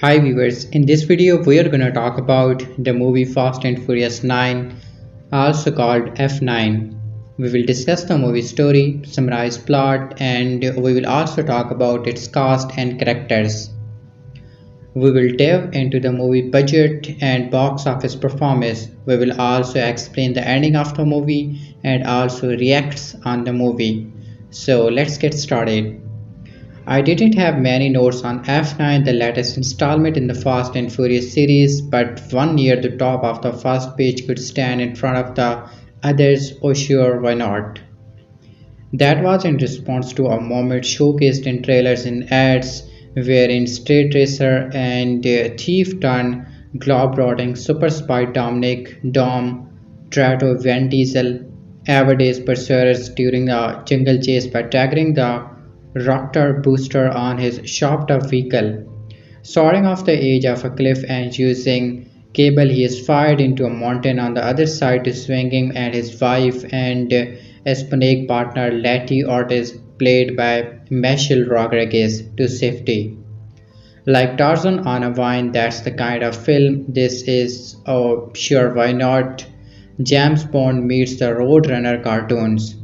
Hi viewers, in this video we are going to talk about the movie Fast and Furious 9, also called F9. We will discuss the movie story, summarize plot, and we will also talk about its cast and characters. We will delve into the movie budget and box office performance. We will also explain the ending of the movie and also reacts on the movie. So let's get started. I didn't have many notes on F9, the latest installment in the Fast and Furious series, but one near the top of the first page could stand in front of the others. Oh, sure, why not? That was in response to a moment showcased in trailers and ads, wherein straight racer and thief turned globe-trotting super spy Dom Toretto Van Diesel evades pursuers during a jungle chase by triggering the rotor booster on his chopped-up vehicle. Soaring off the edge of a cliff and using cable, he is fired into a mountain on the other side to swing him and his wife and Hispanic partner Letty Ortiz, played by Michelle Rodriguez, to safety. Like Tarzan on a vine, that's the kind of film this is. Oh, sure, why not? James Bond meets the Roadrunner cartoons.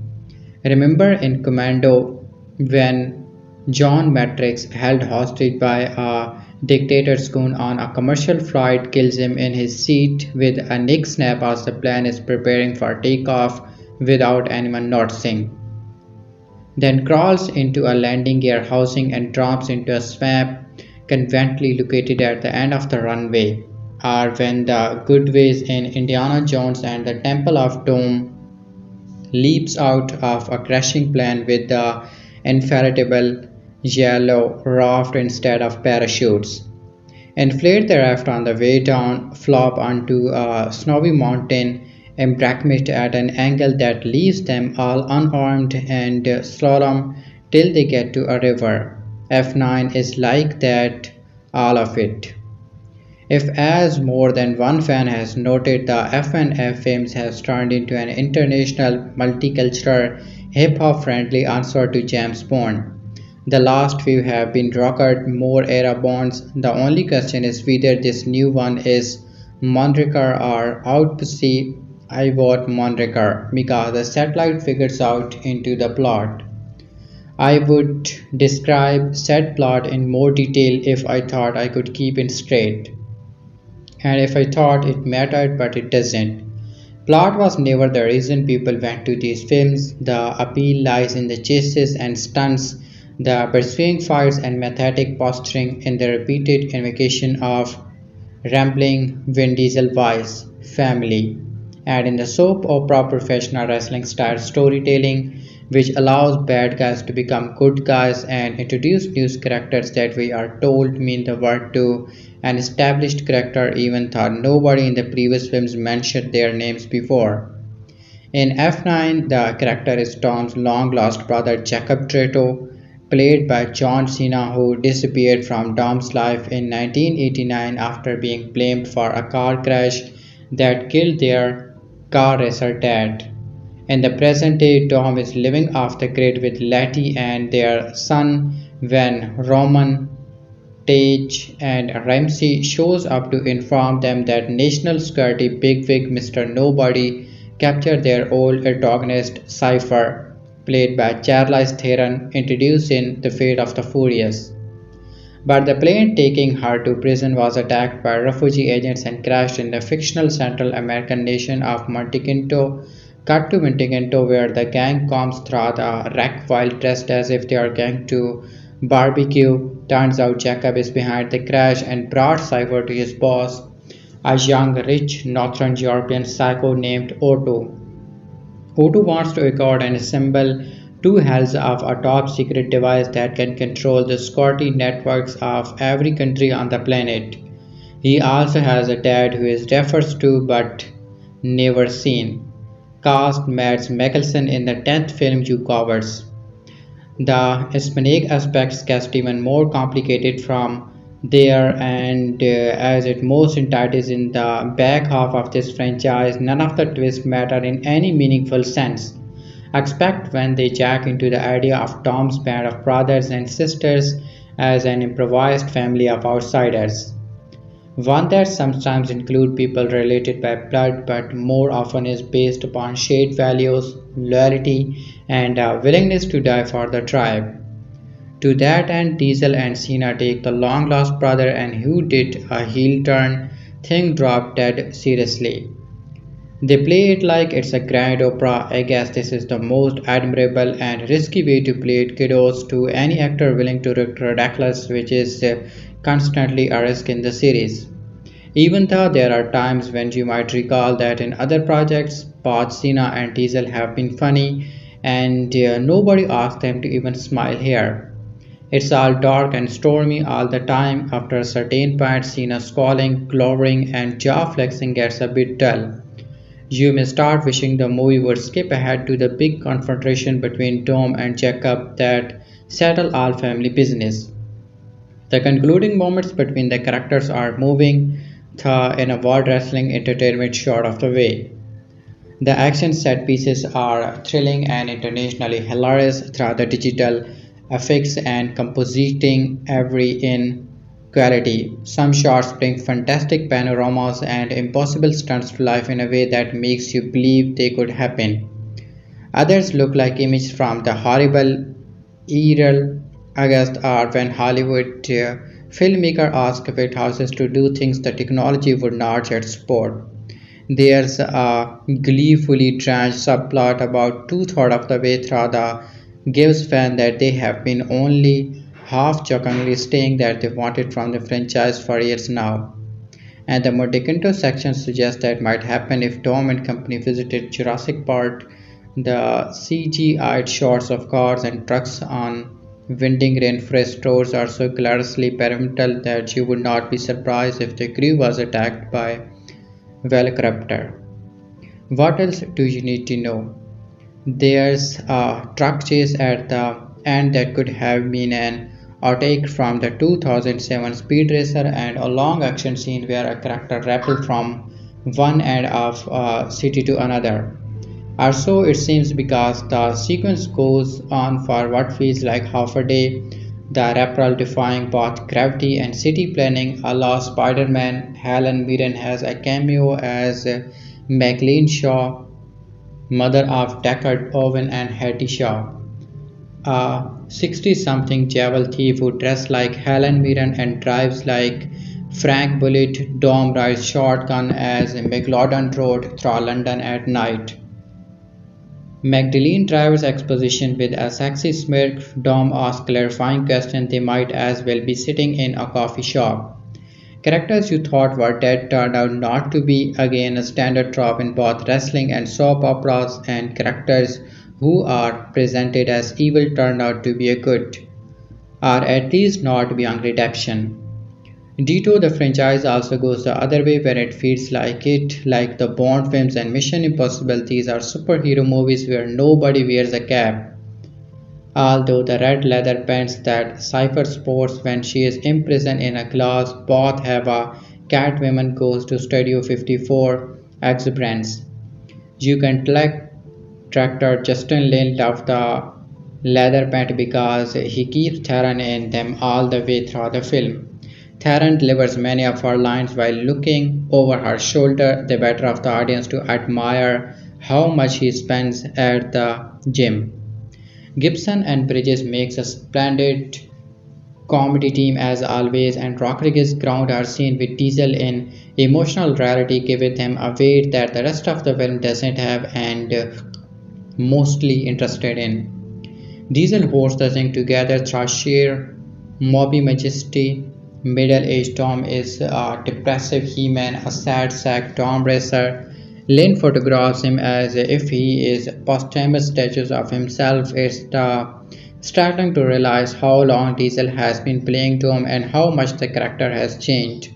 Remember in Commando when John Matrix, held hostage by a dictator's goon on a commercial flight, kills him in his seat with a nick snap as the plane is preparing for takeoff without anyone noticing, then crawls into a landing gear housing and drops into a swamp conveniently located at the end of the runway, or when the Goodways in Indiana Jones and the Temple of Doom leaps out of a crashing plane with the inflatable yellow raft instead of parachutes. Inflate the raft on the way down, flop onto a snowy mountain embankment at an angle that leaves them all unarmed, and slalom till they get to a river. F9 is like that, all of it. If, as more than one fan has noted, the FNF films has turned into an international, multicultural, hip-hop friendly answer to James Bond. The last few have been rocket more era Bonds. The only question is whether this new one is Mondraker or Outpussy. I vote Mondraker because the satellite figures out into the plot. I would describe said plot in more detail if I thought I could keep it straight. And if I thought it mattered, but it doesn't. Plot was never the reason people went to these films. The appeal lies in the chases and stunts, the pursuing fights and methodic posturing, in the repeated invocation of rambling Vin Diesel voice, family, and in the soap opera professional wrestling style storytelling, which allows bad guys to become good guys and introduce new characters that we are told mean the world to an established character even though nobody in the previous films mentioned their names before. In F9, the character is Tom's long-lost brother Jakob Toretto, played by John Cena, who disappeared from Dom's life in 1989 after being blamed for a car crash that killed their car racer dad. In the present day, Dom is living off the grid with Letty and their son when Roman, Tage, and Ramsey shows up to inform them that National Security bigwig Mr. Nobody captured their old antagonist Cipher, played by Charlize Theron, introduced in The Fate of the Furious. But the plane taking her to prison was attacked by refugee agents and crashed in the fictional Central American nation of Montequinto. Cut to Montequinto, where the gang combs through the wreck while dressed as if they are going to barbecue. Turns out Jacob is behind the crash and brought Cipher to his boss, a young, rich, Northern European psycho named Otto. Otto wants to record and assemble two hells of a top secret device that can control the security networks of every country on the planet. He also has a dad who is referred to but never seen. Cast Mads Mikkelsen in the 10th film You Cowards. The Hispanic aspects get even more complicated from there, and as it most entities in the back half of this franchise, none of the twists matter in any meaningful sense, except when they jack into the idea of Tom's band of brothers and sisters as an improvised family of outsiders. One that sometimes includes people related by blood but more often is based upon shared values, loyalty, and a willingness to die for the tribe. To that end, Diesel and Cena take the long lost brother and who did a heel turn thing drop dead seriously. They play it like it's a grand opera. I guess this is the most admirable and risky way to play it, kiddos, to any actor willing to look ridiculous, which is constantly a risk in the series. Even though there are times when you might recall that in other projects, both Cena and Diesel have been funny, and nobody asked them to even smile here. It's all dark and stormy all the time. After a certain point, Cena squalling, glowering, and jaw flexing gets a bit dull. You may start wishing the movie would skip ahead to the big confrontation between Dom and Jakob that settle all family business. The concluding moments between the characters are moving, in a world wrestling entertainment short of the way. The action set pieces are thrilling and internationally hilarious through the digital effects and compositing every in quality. Some shots bring fantastic panoramas and impossible stunts to life in a way that makes you believe they could happen. Others look like images from the horrible Earl August or when Hollywood filmmaker ask vet houses to do things the technology would not yet support. There's a gleefully trash subplot about two-thirds of the way through the gives fan that they have been only half jokingly saying that they want it from the franchise for years now. And the Modecinto section suggests that might happen if Tom and company visited Jurassic Park. The CGI shots of cars and trucks on winding rainforest roads are so gloriously pyramidal that you would not be surprised if the crew was attacked by Velociraptor. What else do you need to know? There's a truck chase at the end that could have been an outtake from the 2007 Speed Racer and a long action scene where a character rappelled from one end of a city to another. Or so it seems because the sequence goes on for what feels like half a day. The rappel defying both gravity and city planning a la Spider-Man. Helen Mirren has a cameo as Maclean Shaw, mother of Deckard Owen and Hattie Shaw, a 60-something javel thief who dresses like Helen Mirren and drives like Frank Bullitt. Dom rides shotgun as McLeod Road through London at night. Magdalene drives exposition with a sexy smirk. Dom asks clarifying questions. They might as well be sitting in a coffee shop. Characters you thought were dead turned out not to be, again a standard trope in both wrestling and soap operas, and characters who are presented as evil turned out to be a good, or at least not beyond redemption. Ditto, the franchise also goes the other way where it feels like it, like the Bond films and Mission Impossible. These are superhero movies where nobody wears a cap. Although the red leather pants that Cipher sports when she is imprisoned in a glass both have a Catwoman goes to Studio 54 exuberance. You can tractor Justin Lin loved the leather pant because he keeps Theron in them all the way through the film. Theron delivers many of her lines while looking over her shoulder, the better of the audience to admire how much he spends at the gym. Gibson and Bridges makes a splendid comedy team as always, and Rodriguez ground our scene with Diesel in emotional reality, giving them a weight that the rest of the film doesn't have and mostly interested in. Diesel holds the thing together through sheer mobby majesty. Middle-aged Tom is a depressive He-Man, a sad sack Tom Racer. Lynn photographs him as if he is posthumous statues of himself. It's startling to realize how long Diesel has been playing Tom and how much the character has changed.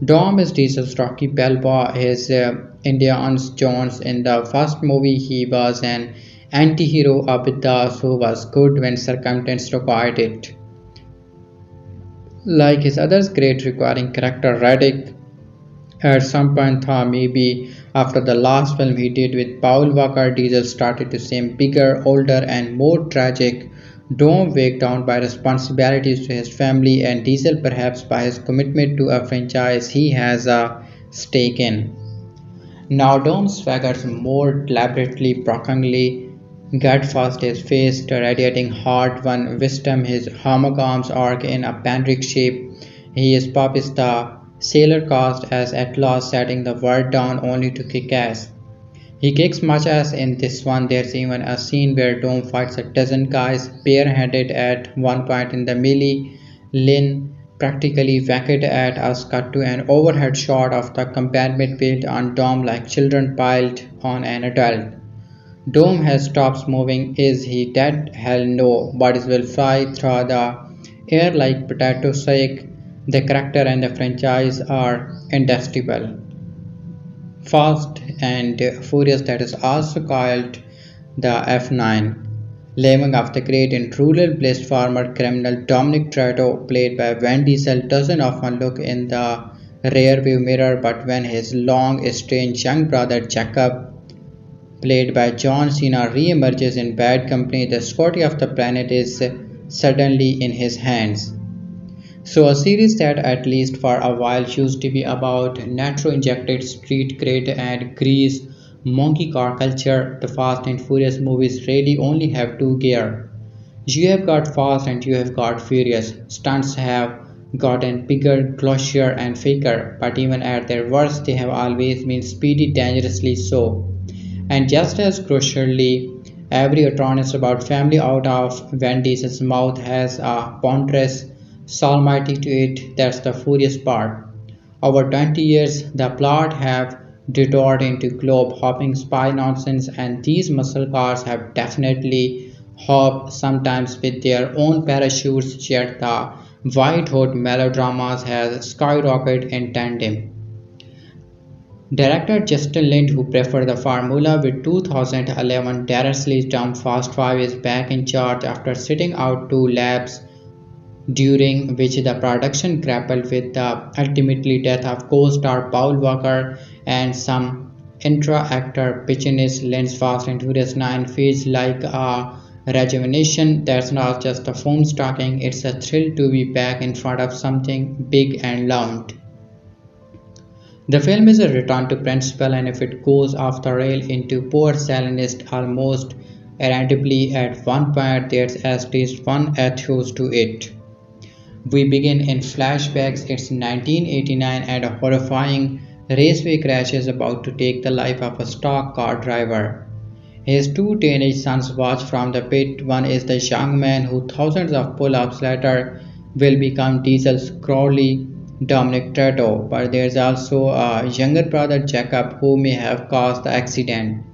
Dom is Diesel's Rocky Balboa, his Indiana Jones. In the first movie, he was an anti-hero, a badass who was good when circumstances required it. Like his other great requiring character Radic, at some point thought maybe after the last film he did with Paul Walker, Diesel started to seem bigger, older, and more tragic, Dom weighed down by responsibilities to his family and Diesel perhaps by his commitment to a franchise he has a stake in. Now Dom swaggers more deliberately, provokingly. Gutfast his face, radiating hard-won wisdom, his homogams arc in a pandric shape. He is the sailor cast as at last setting the world down only to kick ass. He kicks much ass in this one. There's even a scene where Dom fights a dozen guys barehanded at one point in the melee. Lin practically whacked at us, cut to an overhead shot of the compartment built on Dom like children piled on an adult. Dome has stopped moving. Is he dead? Hell no. Bodies will fly through the air like potato sack. The character and the franchise are indestructible. Fast and Furious, that is also called the F9. Lemon of the great and rural blessed farmer criminal Dominic Toretto, played by Vin Diesel, doesn't often look in the rearview mirror, but when his long estranged young brother Jakob, played by John Cena, re-emerges in bad company, the security of the planet is suddenly in his hands. So, a series that, at least for a while, used to be about nitro injected street cred and grease monkey car culture, the Fast and Furious movies really only have two gear. You have got fast and you have got furious. Stunts have gotten bigger, glossier, and faker, but even at their worst, they have always been speedy, dangerously so. And just as crucially, every utterance about family out of Vin Diesel's mouth has a ponderous solemnity to it. That's the furious part. Over 20 years, the plot have detoured into globe-hopping spy nonsense, and these muscle cars have definitely hopped, sometimes with their own parachutes, yet the white-hot melodramas has skyrocketed in tandem. Director Justin Lin, who preferred the formula with 2011 tirelessly dumped Fast 5, is back in charge after sitting out two labs during which the production grappled with the ultimately death of co-star Paul Walker and some intra-actor pitchiness. Lin's Fast and Furious 9 feels like a rejuvenation. That's not just a foam stocking, it's a thrill to be back in front of something big and loud. The film is a return to principle, and if it goes off the rail into poor Salinist almost irredeemably at one point, there's at least one ethos to it. We begin in flashbacks. It's 1989 and a horrifying raceway crash is about to take the life of a stock car driver. His two teenage sons watch from the pit. One is the young man who thousands of pull-ups later will become Diesel's Crowley, Dominic Toretto, but there's also a younger brother Jakob who may have caused the accident.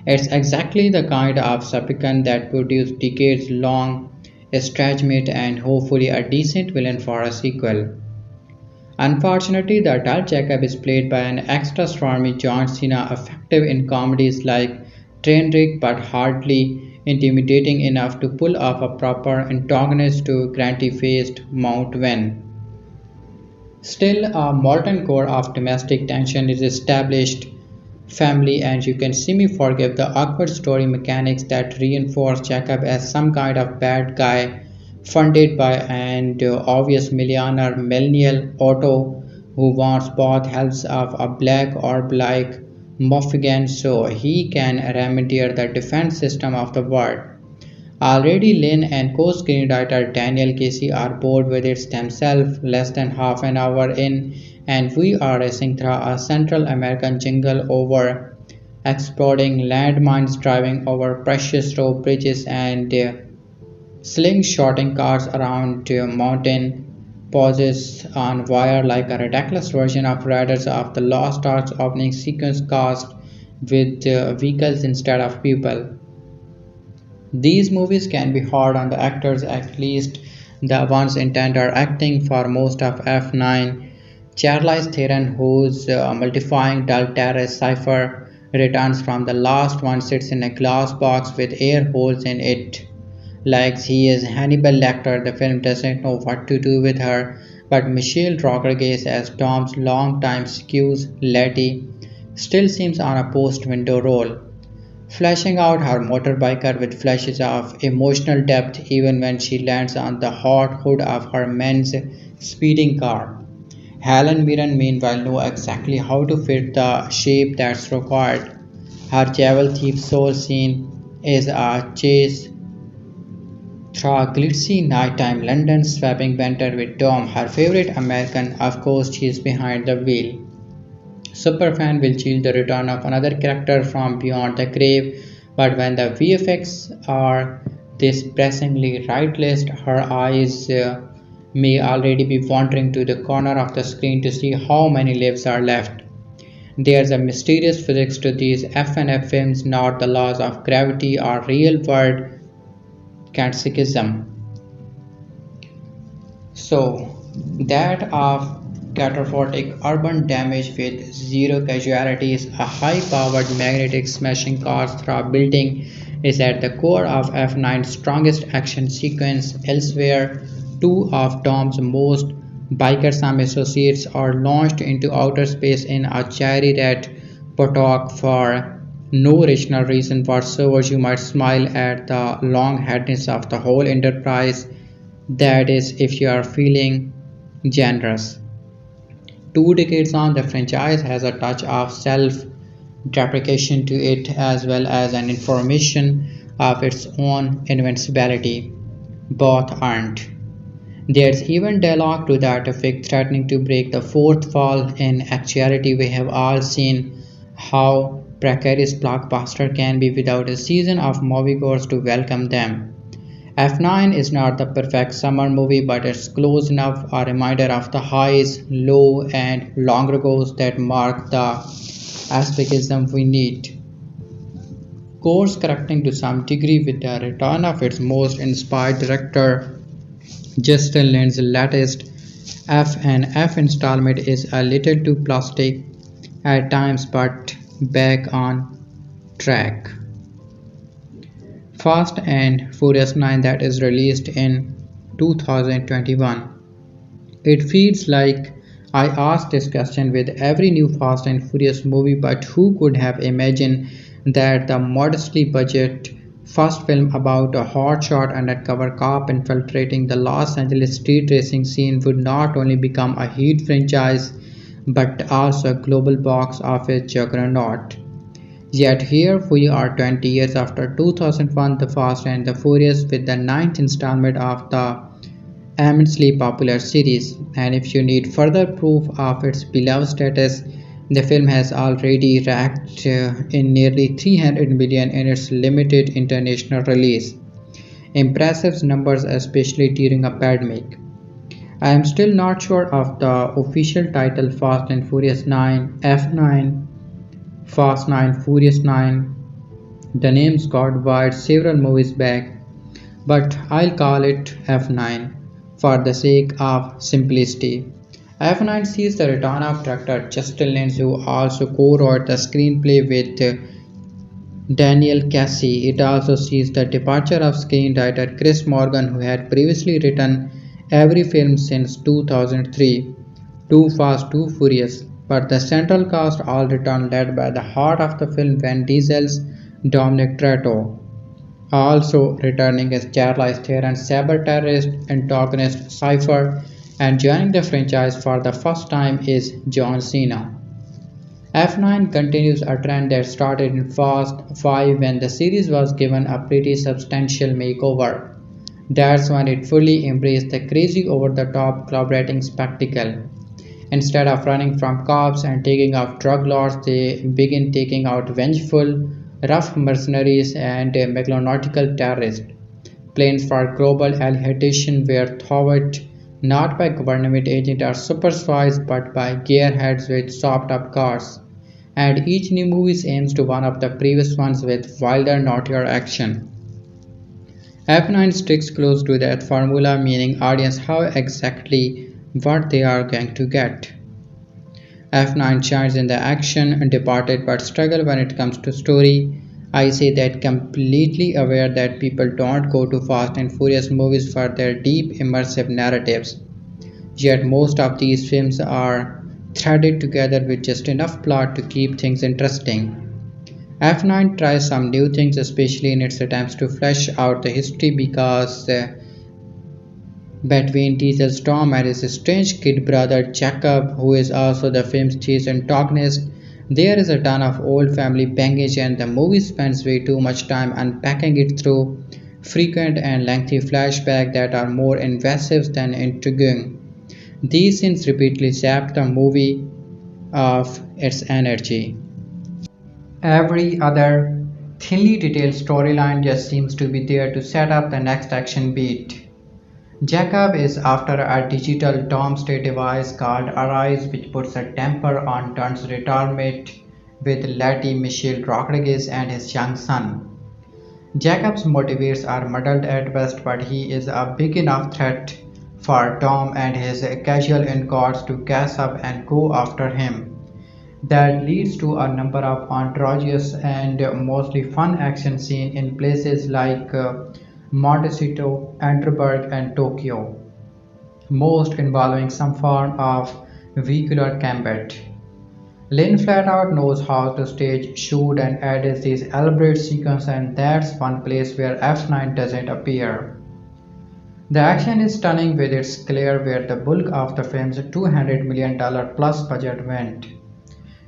It's exactly the kind of supplicant that produced decades-long estrangement and hopefully a decent villain for a sequel. Unfortunately, the adult Jacob is played by an extra swarmy John Cena, effective in comedies like Trainwreck but hardly intimidating enough to pull off a proper antagonist to granty-faced Mount Wen. Still, a molten core of domestic tension is established family, and you can semi-forgive the awkward story mechanics that reinforce Jacob as some kind of bad guy funded by an obvious millionaire millennial Otto who wants both helps of a black orb like Moffigan so he can remediate the defense system of the world. Already Lin and co-screenwriter Daniel Casey are bored with it themselves less than half an hour in, and we are racing through a Central American jungle over exploding landmines, driving over precious rope bridges, and slingshotting cars around mountain pauses on wire like a ridiculous version of Raiders of the Lost Ark's opening sequence cast with vehicles instead of people. These movies can be hard on the actors, at least the ones intended are acting for most of F9. Charlize Theron, whose multifying dull terror Cipher returns from the last one, sits in a glass box with air holes in it. Like he is Hannibal Lecter, the film doesn't know what to do with her, but Michelle Rodriguez as Tom's longtime excuse, Letty, still seems on a post-window role. flashing out her motorbiker with flashes of emotional depth even when she lands on the hot hood of her man's speeding car. Helen Mirren, meanwhile, knows exactly how to fit the shape that's required. Her Jewel Thief soul scene is a chase through glitzy nighttime London, swapping banter with Dom, her favorite American. Of course, she's behind the wheel. Superfan will chill the return of another character from beyond the grave, but when the VFX are this pressingly rightless, her eyes may already be wandering to the corner of the screen to see how many lives are left. There's a mysterious physics to these FNF films, not the laws of gravity or real world catechism. So, that of catastrophic urban damage with zero casualties, a high powered magnetic smashing cars through a building is at the core of F9's strongest action sequence. Elsewhere, two of Tom's most bikersome associates are launched into outer space in a chariot potok for no rational reason whatsoever. You might smile at the long-headedness of the whole enterprise. That is, if you are feeling generous. 2 decades on, the franchise has a touch of self deprecation to it as well as an information of its own invincibility. Both aren't. There's even dialogue to that effect threatening to break the fourth wall. In actuality, we have all seen how precarious blockbuster can be without a season of moviegoers to welcome them. F9 is not the perfect summer movie, but it's close enough a reminder of the highs, low, and longer goals that mark the escapism we need. Course correcting to some degree with the return of its most inspired director, Justin Lin's latest F and F installment is a little too plastic at times, but back on track. Fast and Furious 9 that is released in 2021. It feels like I ask this question with every new Fast and Furious movie, but who could have imagined that the modestly budget first film about a hotshot undercover cop infiltrating the Los Angeles street racing scene would not only become a huge franchise but also a global box office juggernaut. Yet here we are 20 years after 2001 The Fast and the Furious with the ninth installment of the immensely popular series, and if you need further proof of its beloved status, the film has already racked in nearly 300 million in its limited international release. Impressive numbers, especially during a pandemic. I am still not sure of the official title Fast and Furious 9, F9, Fast 9, Furious 9. The names got wide several movies back, but I'll call it F9 for the sake of simplicity. F9 sees the return of director Justin Lin, who also co-wrote the screenplay with Daniel Casey. It also sees the departure of screenwriter Chris Morgan, who had previously written every film since 2003, Too Fast, Too Furious. But the central cast all return, led by the heart of the film, Vin Diesel's Dominic Toretto. Also returning as Charlize Theron, saber-terrorist antagonist Cipher, and joining the franchise for the first time is John Cena. F9 continues a trend that started in Fast 5 when the series was given a pretty substantial makeover. That's when it fully embraced the crazy over-the-top collaborating spectacle. Instead of running from cops and taking out drug lords, they begin taking out vengeful, rough mercenaries and megalonautical terrorists. Plans for global annihilation were thwarted not by government agents or supervised but by gearheads with souped-up cars. And each new movie aims to one up the previous ones with wilder, naughtier action. F9 sticks close to that formula, meaning audience how exactly what they are going to get. F9 shines in the action departed but struggle when it comes to story. I say that completely aware that people don't go to Fast and Furious movies for their deep immersive narratives. Yet most of these films are threaded together with just enough plot to keep things interesting. F9 tries some new things, especially in its attempts to flesh out the history because between teaches Tom and his estranged kid brother Jakob, who is also the film's chief antagonist. There is a ton of old family baggage, and the movie spends way too much time unpacking it through frequent and lengthy flashbacks that are more invasive than intriguing. These scenes repeatedly sap the movie of its energy. Every other thinly detailed storyline just seems to be there to set up the next action beat. Jacob is after a digital doomsday device called Aries, which puts a damper on Dunn's retirement with Letty Michelle Rodriguez and his young son. Jacob's motives are muddled at best, but he is a big enough threat for Dom and his casual escorts to catch up and go after him. That leads to a number of outrageous and mostly fun action scenes in places like Montecito, Edinburgh, and Tokyo, most involving some form of vehicular combat. Lin flat out knows how to stage, shoot, and edit these elaborate sequences, and that's one place where F9 doesn't appear. The action is stunning with its clear where the bulk of the film's $200 million plus budget went.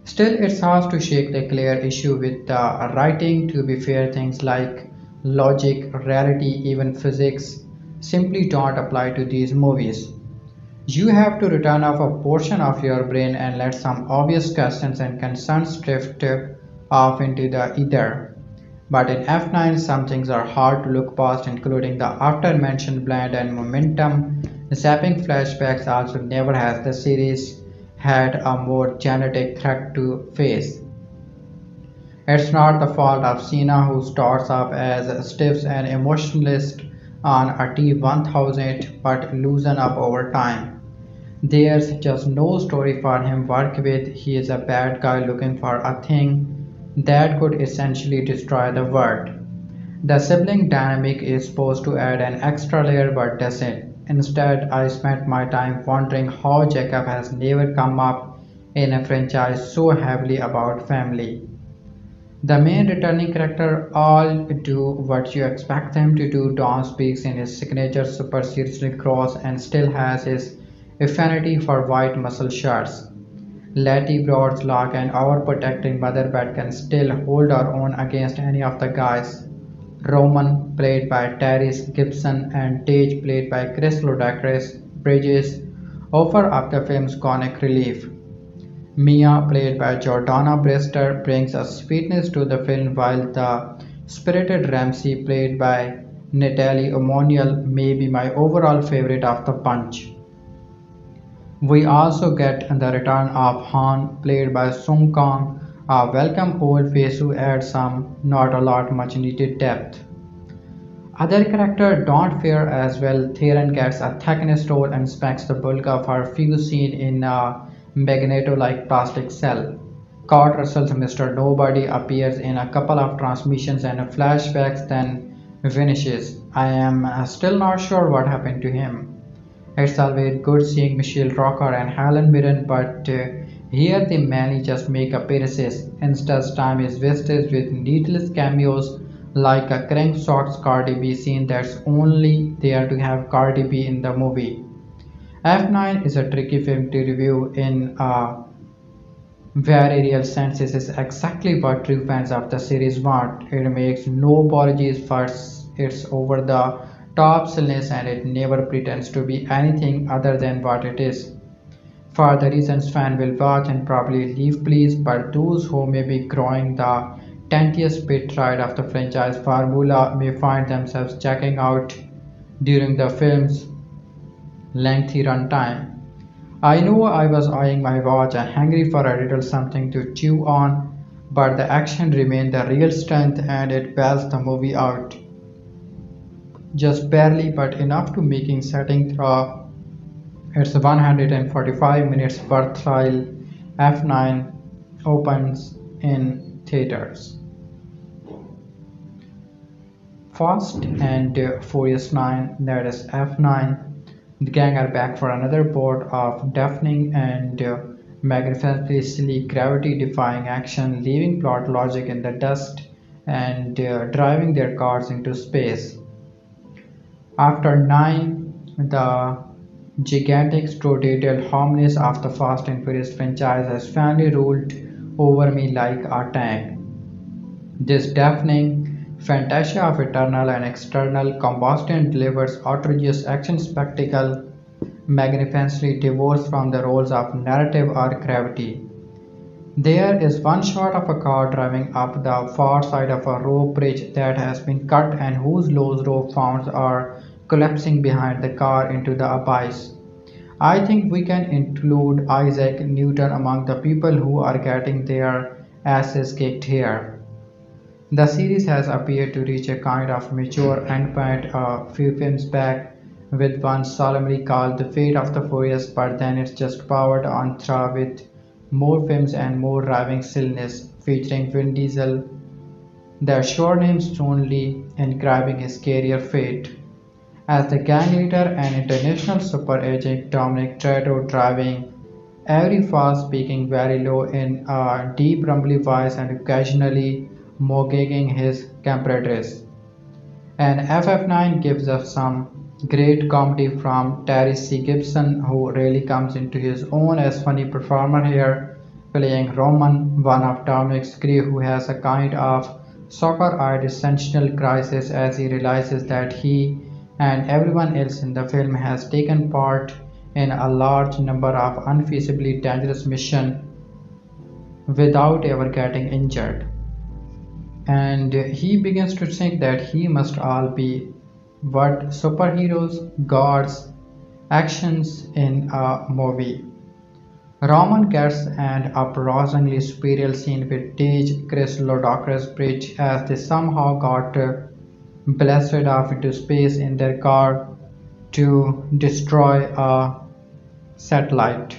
Still, it's hard to shake the clear issue with the writing. To be fair, things like logic, reality, even physics simply don't apply to these movies. You have to return off a portion of your brain and let some obvious questions and concerns drift off into the ether. But in F9, some things are hard to look past, including the after-mentioned blend and momentum. The zapping flashbacks also never has the series had a more genetic threat to face. It's not the fault of Cena, who starts off as stiff and emotionless on a T1000 but loosens up over time. There's just no story for him to work with. He is a bad guy looking for a thing that could essentially destroy the world. The sibling dynamic is supposed to add an extra layer but doesn't. Instead, I spent my time wondering how Jacob has never come up in a franchise so heavily about family. The main returning character all do what you expect them to do. Don speaks in his signature super seriously gross and still has his affinity for white muscle shirts. Letty Broad's lock and overprotecting mother but can still hold her own against any of the guys. Roman, played by Tyrese Gibson, and Tage, played by Chris Ludacris Bridges, offer up the film's comic relief. Mia, played by Jordana Brewster, brings a sweetness to the film, while the spirited Ramsey, played by Natalie O'Monial, may be my overall favorite of the bunch. We also get the return of Han, played by Sung Kang, a welcome old face who adds some, not a lot, much needed depth. Other characters don't fare as well. Theron gets a thickness role and spends the bulk of her few scenes in a magneto-like plastic cell. Kurt Russell's Mr. Nobody appears in a couple of transmissions and flashbacks, then vanishes. I am still not sure what happened to him. It's always good seeing Michelle Rocker and Helen Mirren, but here they mainly just make appearances. Instead, time is wasted with needless cameos like a Crank Shots Cardi B scene that's only there to have Cardi B in the movie. F9 is a tricky film to review in a very real sense. This is exactly what true fans of the series want. It makes no apologies for its over the top silliness, and it never pretends to be anything other than what it is. For the reasons fans will watch and probably leave please, but those who may be growing the 20th bit ride of the franchise formula may find themselves checking out during the film's lengthy runtime. I know I was eyeing my watch and hungry for a little something to chew on, but the action remained the real strength and it bails the movie out. Just barely, but enough to making setting through its 145 minutes worthwhile. F9 opens in theaters. Fast and Furious 9, that is F9. The gang are back for another bout of deafening and magnificently silly, gravity-defying action, leaving plot logic in the dust and driving their cars into space. After 9, the gigantic storyteller harmonies of the Fast and Furious franchise has finally ruled over me like a tank. This deafening fantasia of eternal and external combustion delivers outrageous action spectacle magnificently divorced from the roles of narrative or gravity. There is one shot of a car driving up the far side of a rope bridge that has been cut and whose loose rope fronds are collapsing behind the car into the abyss. I think we can include Isaac Newton among the people who are getting their asses kicked here. The series has appeared to reach a kind of mature endpoint a few films back, with one solemnly called The Fate of the Furious, but then it's just powered on through with more films and more driving silliness, featuring Vin Diesel, the sure name strongly inscribing his career fate. As the gang leader and international super agent Dominic Toretto driving every fast speaking very low in a deep rumbly voice and occasionally mogging his compatriots. And FF9 gives us some great comedy from Terry C. Gibson, who really comes into his own as funny performer here, playing Roman, one of Dominic's crew who has a kind of soccer-eyed existential crisis as he realizes that he and everyone else in the film has taken part in a large number of unfeasibly dangerous missions without ever getting injured. And he begins to think that he must all be what superheroes, gods, actions in a movie. Roman gets an uprisingly superior scene with Tej, Chris Ludacris Bridge as they somehow got blasted off into space in their car to destroy a satellite.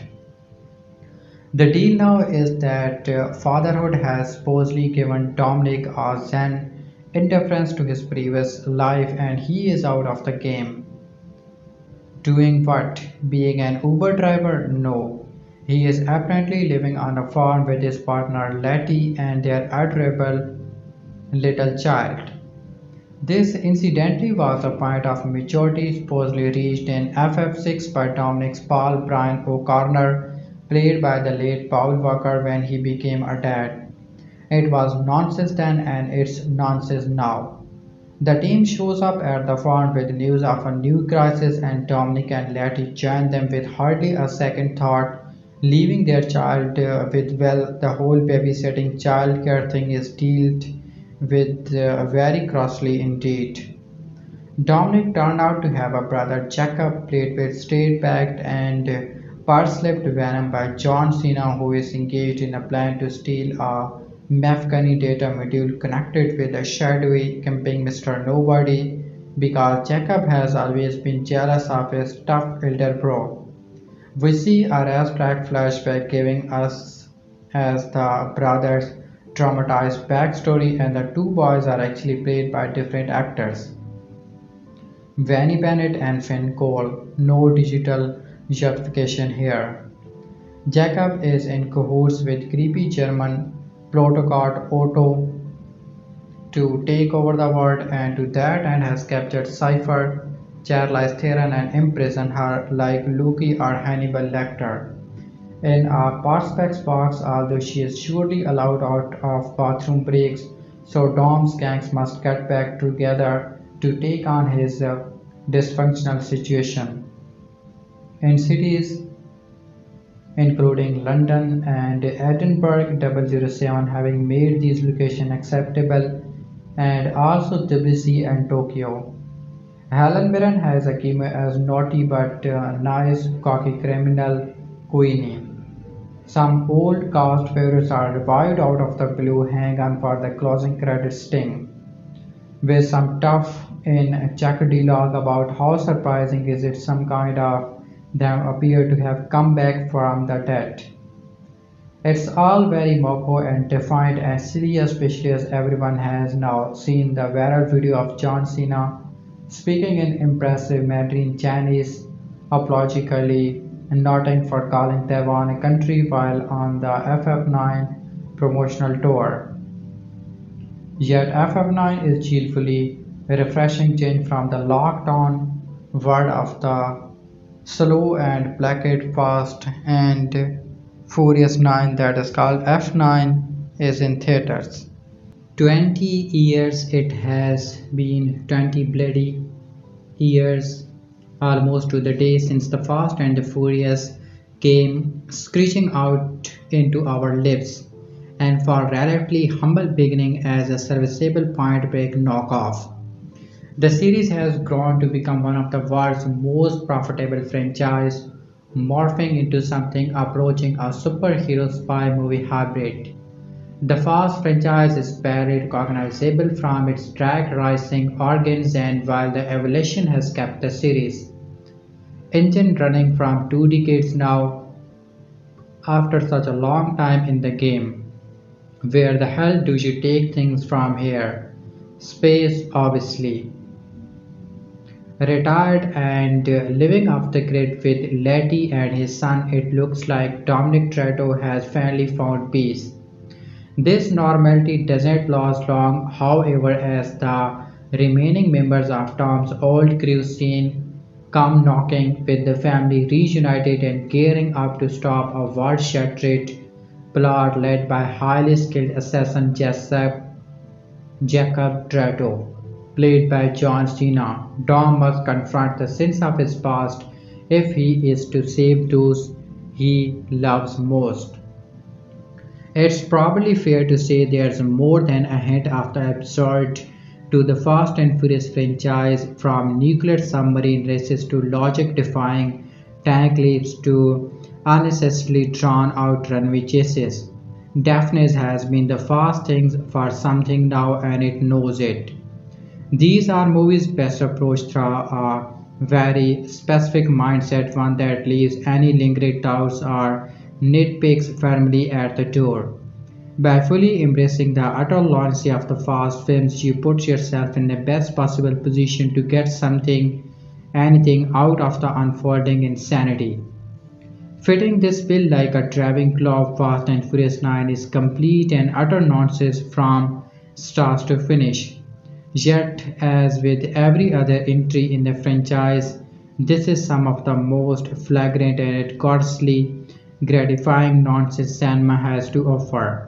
The deal now is that fatherhood has supposedly given Dominic a zen indifference to his previous life and he is out of the game. Doing what? Being an Uber driver? No. He is apparently living on a farm with his partner Letty and their adorable little child. This incidentally was the point of maturity supposedly reached in FF6 by Dominic's Paul Brian O'Connor, played by the late Paul Walker when he became a dad. It was nonsense then and it's nonsense now. The team shows up at the farm with news of a new crisis and Dominic and Letty join them with hardly a second thought, leaving their child with well the whole babysitting childcare thing is dealt with very crossly indeed. Dominic turned out to have a brother Jakob played with straight-backed and purse-lipped venom by John Cena who is engaged in a plan to steal a Mafghani data module connected with a shadowy camping Mr. Nobody because Jacob has always been jealous of his tough elder bro. We see a racetrack flashback giving us as the brothers' traumatized backstory and the two boys are actually played by different actors. Vanny Bennett and Finn Cole, no digital justification here. Jacob is in cahoots with creepy German plutocrat Otto to take over the world and to that end has captured Cipher, Charlize Theron and imprisoned her like Loki or Hannibal Lecter. In a Perspex box, although she is surely allowed out of bathroom breaks, so Dom's gangs must get back together to take on his dysfunctional situation. In cities including London and Edinburgh 007 having made these locations acceptable and also Tbilisi and Tokyo. Helen Mirren has a cameo as naughty but nice cocky criminal Queenie. Some old cast favorites are revived out of the blue hang on for the closing credits sting, with some tough in check dialogue about how surprising is it some kind of them appear to have come back from the dead. It's all very moco and defiant and silly especially as everyone has now seen the viral video of John Cena speaking in impressive Mandarin Chinese apologically noted for calling Taiwan a country while on the FF9 promotional tour. Yet FF9 is cheerfully a refreshing change from the locked-on world of the slow and placid Fast and Furious 9 that is called F9 is in theaters. 20 years it has been 20 bloody years almost to the day since the Fast and the Furious came screeching out into our lives, and for relatively humble beginning as a serviceable point break knockoff. The series has grown to become one of the world's most profitable franchise, morphing into something approaching a superhero spy movie hybrid. The Fast franchise is barely recognizable from its drag racing organs, and while the evolution has kept the series engine running from 2 decades now, after such a long time in the game, where the hell do you take things from here? Space, obviously. Retired and living off the grid with Letty and his son, it looks like Dominic Toretto has finally found peace. This normality doesn't last long, however, as the remaining members of Tom's old crew scene come knocking with the family reunited and gearing up to stop a world-shattering plot led by highly skilled assassin Jakob Toretto, played by John Cena. Dom must confront the sins of his past if he is to save those he loves most. It's probably fair to say there's more than a hint of the absurd to the Fast and Furious franchise, from nuclear submarine races to logic-defying tank leaps to unnecessarily drawn-out runway chases. Daphne has been the fast things for something now and it knows it. These are movies best approached through a very specific mindset, one that leaves any lingering doubts or nitpicks firmly at the door. By fully embracing the utter lunacy of the Fast films, you put yourself in the best possible position to get anything out of the unfolding insanity. Fitting this bill like a driving glove, Fast and Furious 9 is complete and utter nonsense from start to finish. Yet, as with every other entry in the franchise, this is some of the most flagrant and coarsely gratifying nonsense cinema has to offer.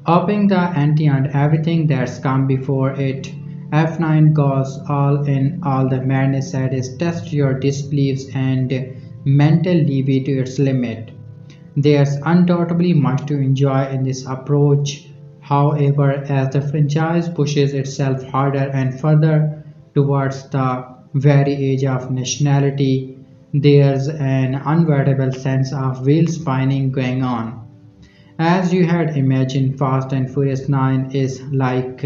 Upping the ante on everything that's come before it, F9 goes all in all the madness that is test your disbeliefs and mental levy to its limit. There's undoubtedly much to enjoy in this approach. However, as the franchise pushes itself harder and further towards the very edge of nationality, there's an unavoidable sense of wheel spinning going on. As you had imagined, Fast and Furious 9 is like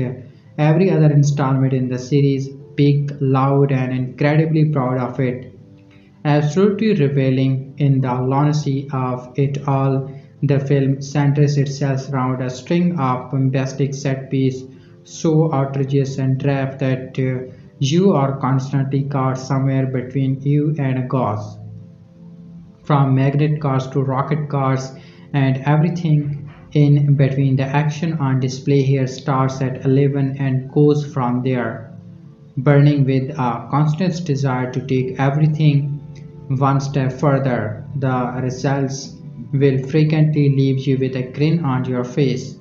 every other installment in the series, big, loud, and incredibly proud of it. Absolutely reveling in the lunacy of it all, the film centers itself around a string of bombastic set pieces so outrageous and draft that you are constantly caught somewhere between you and a gauze. From magnet cars to rocket cars and everything in between, the action on display here starts at 11 and goes from there, burning with a constant desire to take everything one step further. The results will frequently leave you with a grin on your face,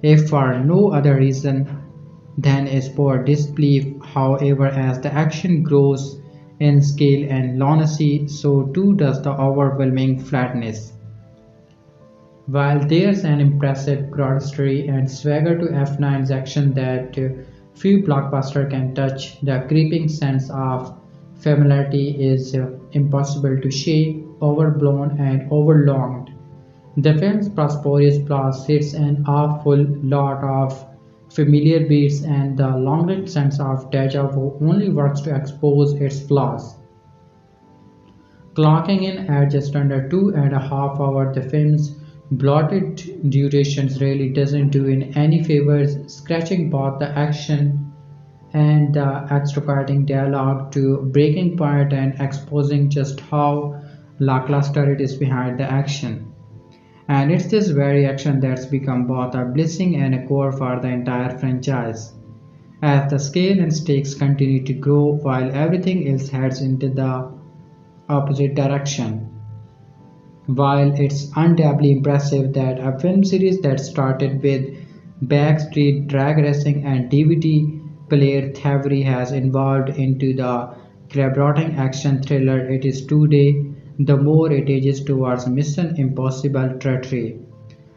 if for no other reason than a sport disbelief. However, as the action grows in scale and lunacy, so too does the overwhelming flatness. While there's an impressive grandeur and swagger to F9's action that few blockbusters can touch, the creeping sense of familiarity is impossible to shake, overblown and overlonged. The film's prosperous plot sits an awful lot of familiar beats, and the longing sense of deja vu only works to expose its flaws. Clocking in at just under 2.5 hours, the film's bloated durations really doesn't do in any favors, scratching both the action and the extricating dialogue to breaking point and exposing just how lackluster it is behind the action. And it's this very action that's become both a blessing and a core for the entire franchise. As the scale and stakes continue to grow while everything else heads into the opposite direction. While it's undoubtedly impressive that a film series that started with backstreet drag racing and DVD player thievery has evolved into the crab-rotting action thriller it is today, the more it ages towards Mission Impossible territory.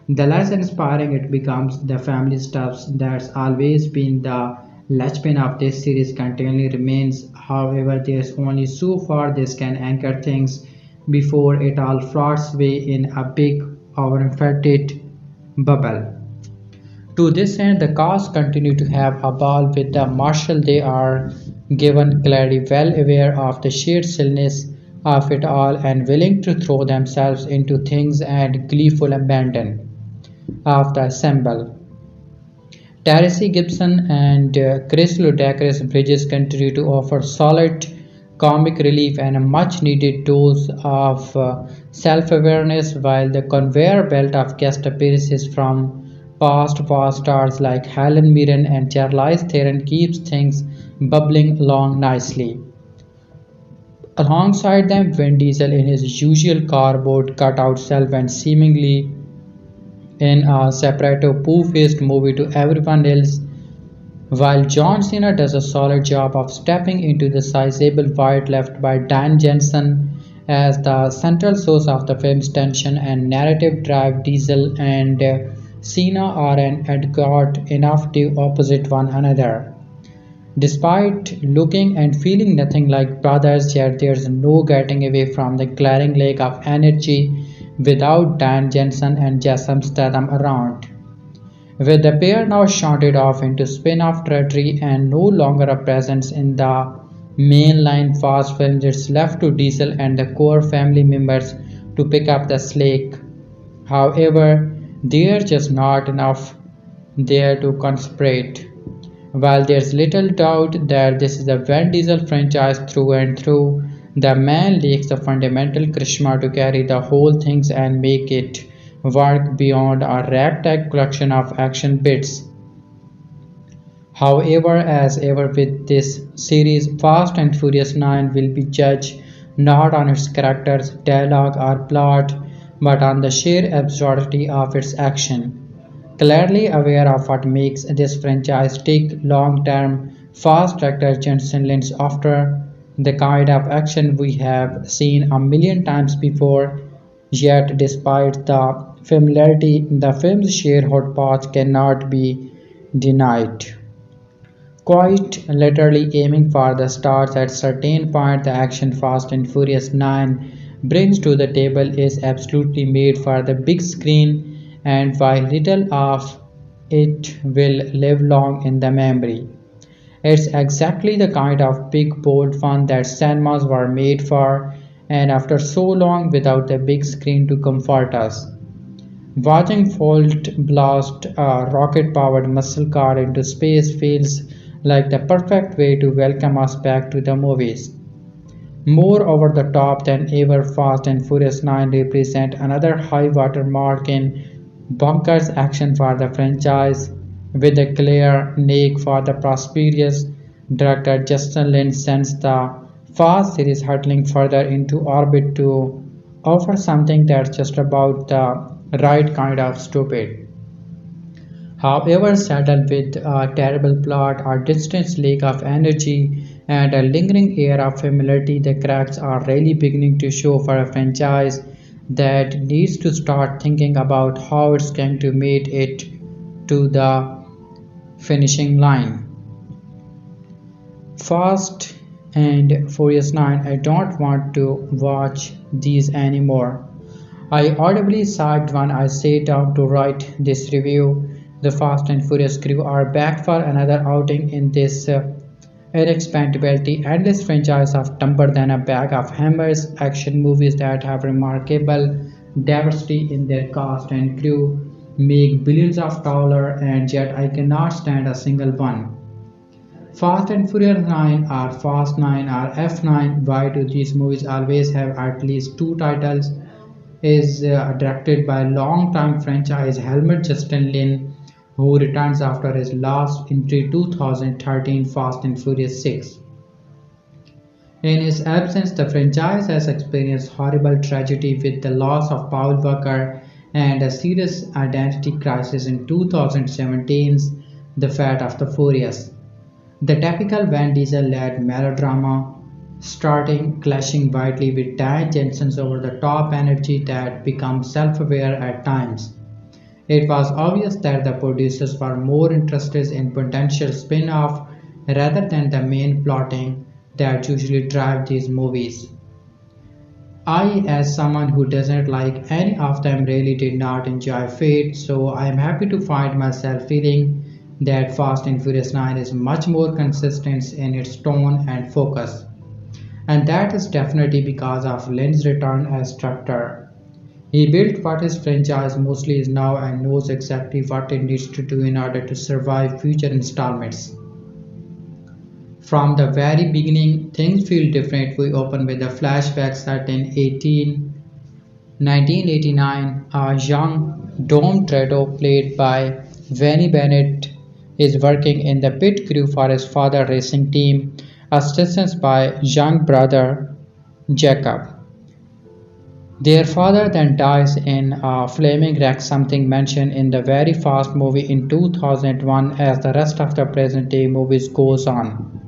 The less inspiring it becomes, the family stuff that's always been the linchpin of this series continually remains. However, there's only so far this can anchor things before it all floats away in a big, overinflated bubble. To this end, the cast continue to have a ball with the marshal they are given, clearly well aware of the sheer silliness of it all and willing to throw themselves into things and gleeful abandon of the ensemble. Taraji Gibson and Chris Ludacris Bridges continue to offer solid comic relief and a much needed dose of self awareness, while the conveyor belt of guest appearances from past stars like Helen Mirren and Charlize Theron keeps things bubbling along nicely. Alongside them, Vin Diesel in his usual cardboard cutout self and seemingly in a separate poo-faced movie to everyone else, while John Cena does a solid job of stepping into the sizable void left by Dan Jensen as the central source of the film's tension and narrative drive. Diesel and Cena are an adgot enough to opposite one another. Despite looking and feeling nothing like brothers, yet there's no getting away from the glaring lack of energy without Dan Jensen and Jason Statham around. With the pair now shunted off into spin-off territory and no longer a presence in the mainline fast films, it's left to Diesel and the core family members to pick up the slack. However, there's just not enough there to concentrate. While there's little doubt that this is a Van Diesel franchise through and through, the man lacks the fundamental charisma to carry the whole things and make it work beyond a ragtag collection of action bits. However, as ever with this series, Fast and Furious 9 will be judged not on its characters, dialogue, or plot, but on the sheer absurdity of its action. Clearly aware of what makes this franchise tick long term, Fast director Justin Lin's after the kind of action we have seen a million times before, yet despite the familiarity, the film's sheer hot path cannot be denied. Quite literally aiming for the stars at certain point, the action Fast and Furious 9 brings to the table is absolutely made for the big screen, and while little of it will live long in the memory, it's exactly the kind of big bold fun that cinemas were made for, and after so long without the big screen to comfort us, watching Volt blast a rocket powered muscle car into space feels like the perfect way to welcome us back to the movies. More over the top than ever, Fast and Furious 9 represent another high water mark in bonkers action for the franchise, with a clear knack for the prosperous director Justin Lin sends the Fast series hurtling further into orbit to offer something that's just about the right kind of stupid. However, saddled with a terrible plot, a distant lack of energy, and a lingering air of familiarity, the cracks are really beginning to show for a franchise that needs to start thinking about how it's going to make it to the finishing line. Fast and Furious 9, I don't want to watch these anymore. I audibly sighed when I sat down to write this review. The Fast and Furious crew are back for another outing in this irrespectability endless franchise of dumber than a bag of hammers action movies that have remarkable diversity in their cast and crew, make billions of dollars, and yet I cannot stand a single one. Fast and Furious 9 or Fast 9 or F9, why do these movies always have at least two titles? Is directed by long-time franchise helmet Justin Lin, who returns after his last entry 2013 Fast and Furious 6. In his absence, the franchise has experienced horrible tragedy with the loss of Paul Walker and a serious identity crisis in 2017's The Fate of the Furious. The typical Van Diesel-led melodrama, starting clashing widely with Dan Jensen's over-the-top energy that becomes self-aware at times. It was obvious that the producers were more interested in potential spin-off rather than the main plotting that usually drive these movies. I, as someone who doesn't like any of them, really did not enjoy Fate, so I am happy to find myself feeling that Fast and Furious 9 is much more consistent in its tone and focus. And that is definitely because of Lin's return as director. He built what his franchise mostly is now and knows exactly what it needs to do in order to survive future installments. From the very beginning, things feel different. We open with a flashback set in 1989. A young Dom Toretto, played by Vanny Bennett, is working in the pit crew for his father's racing team, assisted by young brother Jakob. Their father then dies in a flaming wreck, something mentioned in the very Fast movie in 2001 as the rest of the present day movies goes on.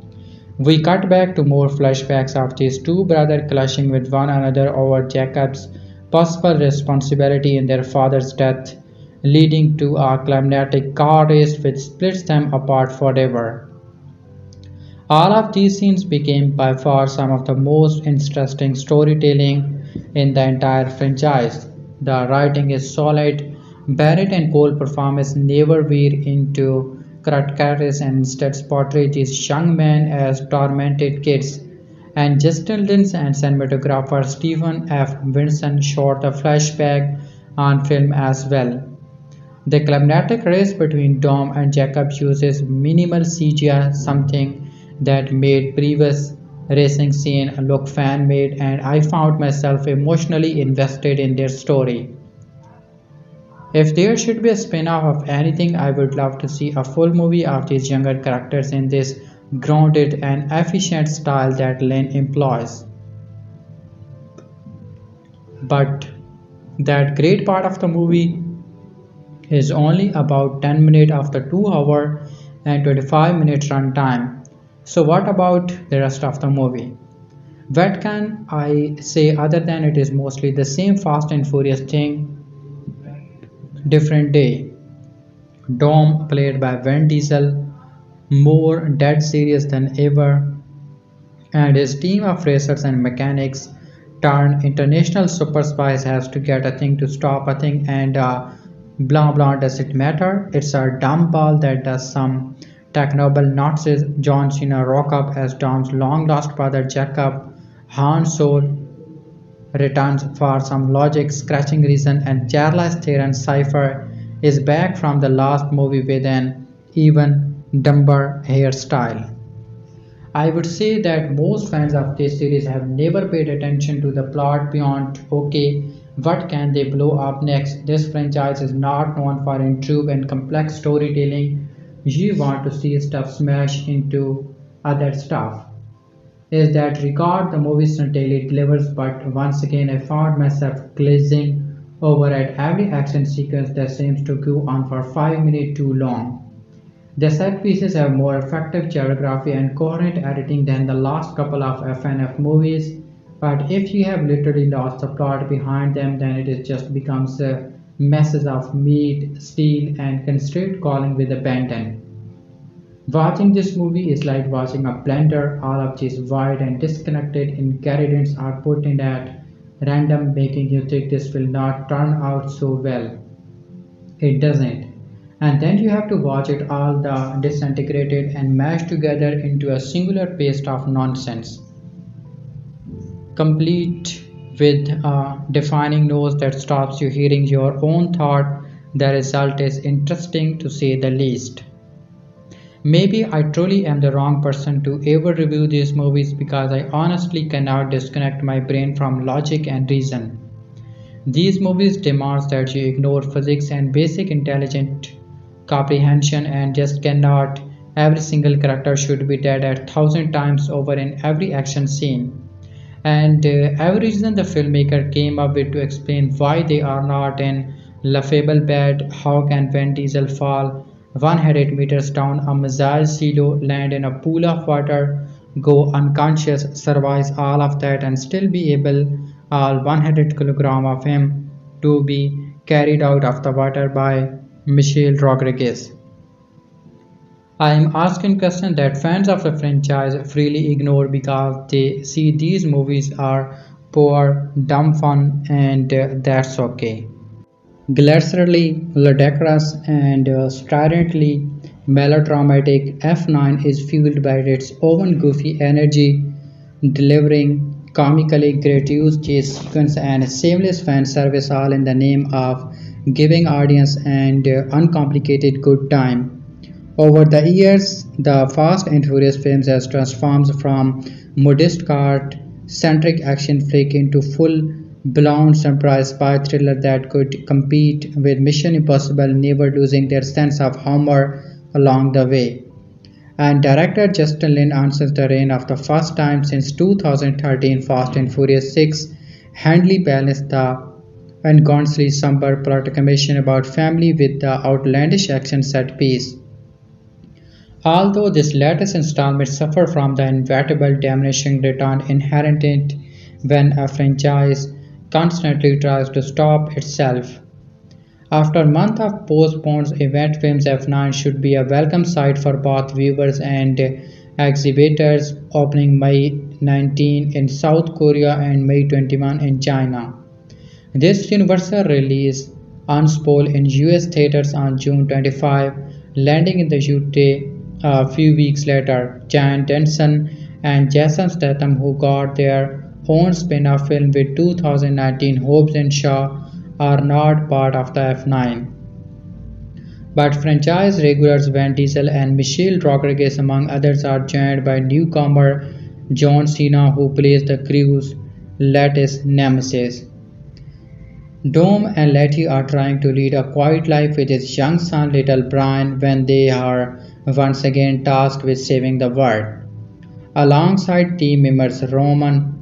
We cut back to more flashbacks of these two brothers clashing with one another over Jacob's possible responsibility in their father's death, leading to a climactic car race which splits them apart forever. All of these scenes became by far some of the most interesting storytelling in the entire franchise. The writing is solid. Barrett and Cole performance never veer into characters and instead portray these young men as tormented kids. And Justin Lin and cinematographer Stephen F. Vinson shot the flashback on film as well. The climactic race between Dom and Jacob uses minimal CGI, something that made previous racing scene look fan-made, and I found myself emotionally invested in their story. If there should be a spin-off of anything, I would love to see a full movie of these younger characters in this grounded and efficient style that Lin employs. But that great part of the movie is only about 10 minutes of the 2 hour and 25-minute runtime. So what about the rest of the movie? What can I say other than it is mostly the same Fast and Furious thing, different day. Dom, played by Vin Diesel, more dead serious than ever, and his team of racers and mechanics turned international super spies has to get a thing to stop a thing, and blah blah, does it matter? It's a dumb ball that does some technoble nonsense. John Cena rock up as Dom's long lost brother Jacob. Han Solo returns for some logic scratching reason, and Charlize Theron Cipher is back from the last movie with an even dumber hairstyle. I would say that most fans of this series have never paid attention to the plot beyond okay, what can they blow up next? This franchise is not known for intrigue and complex storytelling. You want to see stuff smash into other stuff. Is that regard the movie certainly delivers, but once again I found myself glazing over at every action sequence that seems to go on for 5 minutes too long. The set pieces have more effective choreography and coherent editing than the last couple of FNF movies, but if you have literally lost the plot behind them, then it just becomes messes of meat, steel, and constraint calling with abandon. Watching this movie is like watching a blender. All of these wide and disconnected ingredients are put in at random, making you think this will not turn out so well. It doesn't. And then you have to watch it all the disintegrated and mashed together into a singular paste of nonsense, complete with a defining nose that stops you hearing your own thought. The result is interesting to say the least. Maybe I truly am the wrong person to ever review these movies because I honestly cannot disconnect my brain from logic and reason. These movies demand that you ignore physics and basic intelligent comprehension and just cannot. Every single character should be dead a thousand times over in every action scene. And every reason the filmmaker came up with to explain why they are not in laughable bed. How can Vin Diesel fall 100 meters down a missile silo, land in a pool of water, go unconscious, survive all of that, and still be able all 100 kilogram of him to be carried out of the water by Michelle Rodriguez? I am asking questions that fans of the franchise freely ignore because they see these movies are poor, dumb fun, and that's okay. Glasserly, ludicrous, and stridently melodramatic, F9 is fueled by its own goofy energy, delivering comically gratuitous chase sequences and seamless fan service all in the name of giving audience an uncomplicated good time. Over the years, the Fast and Furious films has transformed from modest car-centric action flick into full-blown surprise spy thriller that could compete with Mission Impossible, never losing their sense of humor along the way. And director Justin Lin answers the reign of the first time since 2013 Fast and Furious 6 handily balanced the ungauntly somber proclamation about family with the outlandish action set piece. Although this latest installment suffers from the inevitable diminishing return inherent when a franchise constantly tries to stop itself. After months of postponed event films F9 should be a welcome sight for both viewers and exhibitors, opening May 19 in South Korea and May 21 in China. This universal release unspooled in US theaters on June 25, landing in the UK a few weeks later. Jan Denson and Jason Statham, who got their own spin-off film with 2019 Hobbs and Shaw, are not part of the F9. But franchise regulars Vin Diesel and Michelle Rodriguez, among others, are joined by newcomer John Cena, who plays the crew's latest nemesis. Dom and Letty are trying to lead a quiet life with his young son Little Brian when they are once again tasked with saving the world. Alongside team members Roman,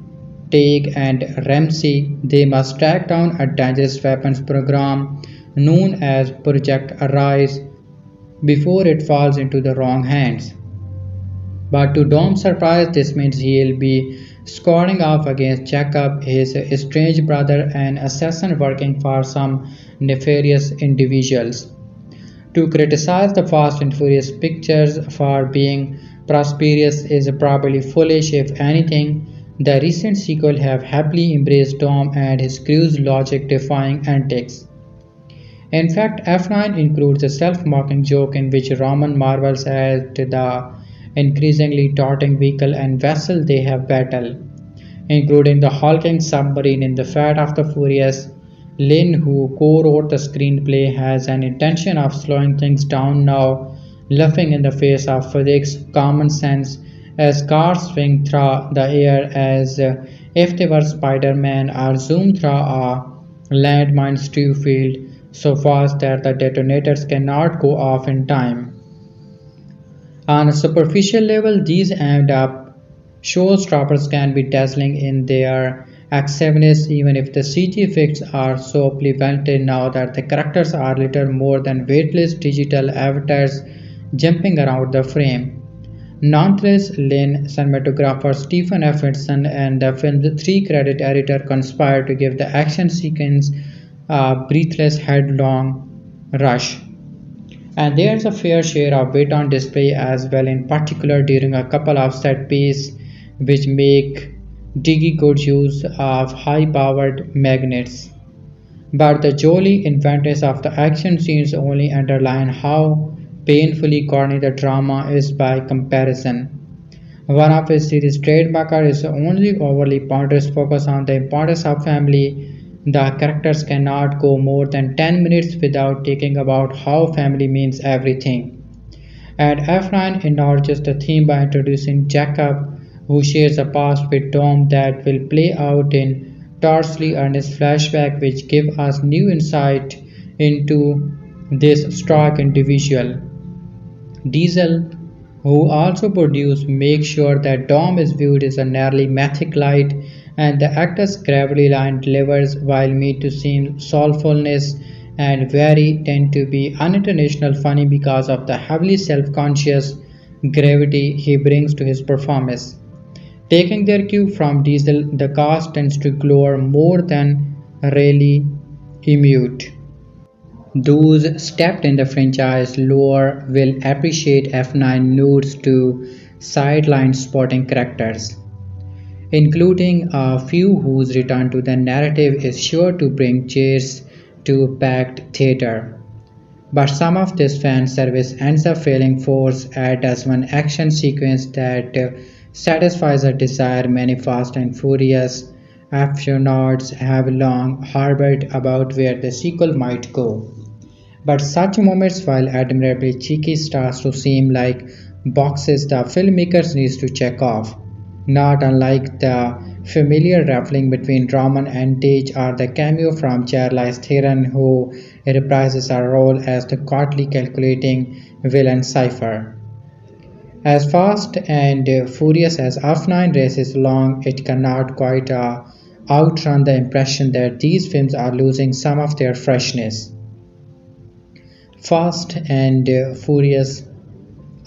Teague, and Ramsey, they must track down a dangerous weapons program known as Project Aries before it falls into the wrong hands. But to Dom's surprise, this means he'll be scoring off against Jakob, his estranged brother, an assassin working for some nefarious individuals. To criticize the Fast and Furious pictures for being prosperous is probably foolish. If anything, the recent sequel have happily embraced Dom and his crew's logic-defying antics. In fact, F9 includes a self-mocking joke in which Roman marvels at the increasingly taunting vehicle and vessel they have battled, including the hulking submarine in the Fate of the Furious. Lin, who co-wrote the screenplay, has an intention of slowing things down now, laughing in the face of physics, common sense, as cars swing through the air as if they were Spider-Man or zoom through a landmine stew field so fast that the detonators cannot go off in time. On a superficial level, these amped up showstoppers can be dazzling in their aggressiveness, even if the CG effects are so prevalent now that the characters are little more than weightless digital avatars jumping around the frame. Nonetheless, Lin, cinematographer Stephen F. Wilson, and the film's three-credit editor conspired to give the action sequence a breathless, headlong rush. And there's a fair share of wit on display as well, in particular during a couple of set pieces which make diggy good use of high-powered magnets. But the jolly inventiveness of the action scenes only underline how painfully corny the drama is by comparison. One of his series' trademark is only overly ponderous focus on the importance of family. The characters cannot go more than 10 minutes without talking about how family means everything. And F9 enlarges the theme by introducing Jakob, who shares a past with Dom that will play out in Torsley Ernest flashback, which give us new insight into this stark individual. Diesel, who also produced, makes sure that Dom is viewed as a nearly mythic light, and the actor's gravelly line delivers while made to seem soulfulness and very tend to be unintentional funny because of the heavily self-conscious gravity he brings to his performance. Taking their cue from Diesel, the cast tends to glow more than really emute. Those stepped in the franchise lore will appreciate F9 nods to sideline supporting characters, including a few whose return to the narrative is sure to bring cheers to a packed theater. But some of this fan service ends up failing force as one action sequence that satisfies a desire many Fast and Furious aficionados have long harbored about where the sequel might go. But such moments, while admirably cheeky, starts to seem like boxes the filmmakers needs to check off. Not unlike the familiar raffling between Roman and Tage or the cameo from Charlize Theron who reprises her role as the coldly calculating villain Cipher. As fast and furious as F9 races along, it cannot quite outrun the impression that these films are losing some of their freshness. Fast and Furious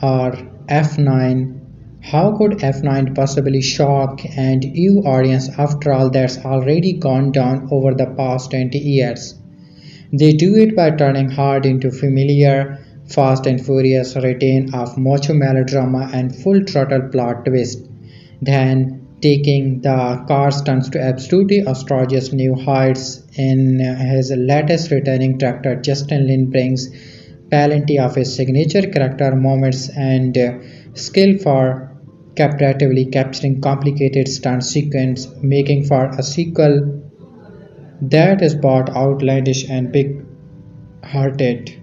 or F9. How could F9 possibly shock and you audience after all that's already gone down over the past 20 years? They do it by turning hard into familiar, Fast and Furious retain of macho melodrama and full throttle plot twist, then taking the car stunts to absolutely atrocious new heights. In his latest returning director, Justin Lin brings plenty of his signature character moments and skill for captivatingly capturing complicated stunt sequence, making for a sequel that is both outlandish and big-hearted.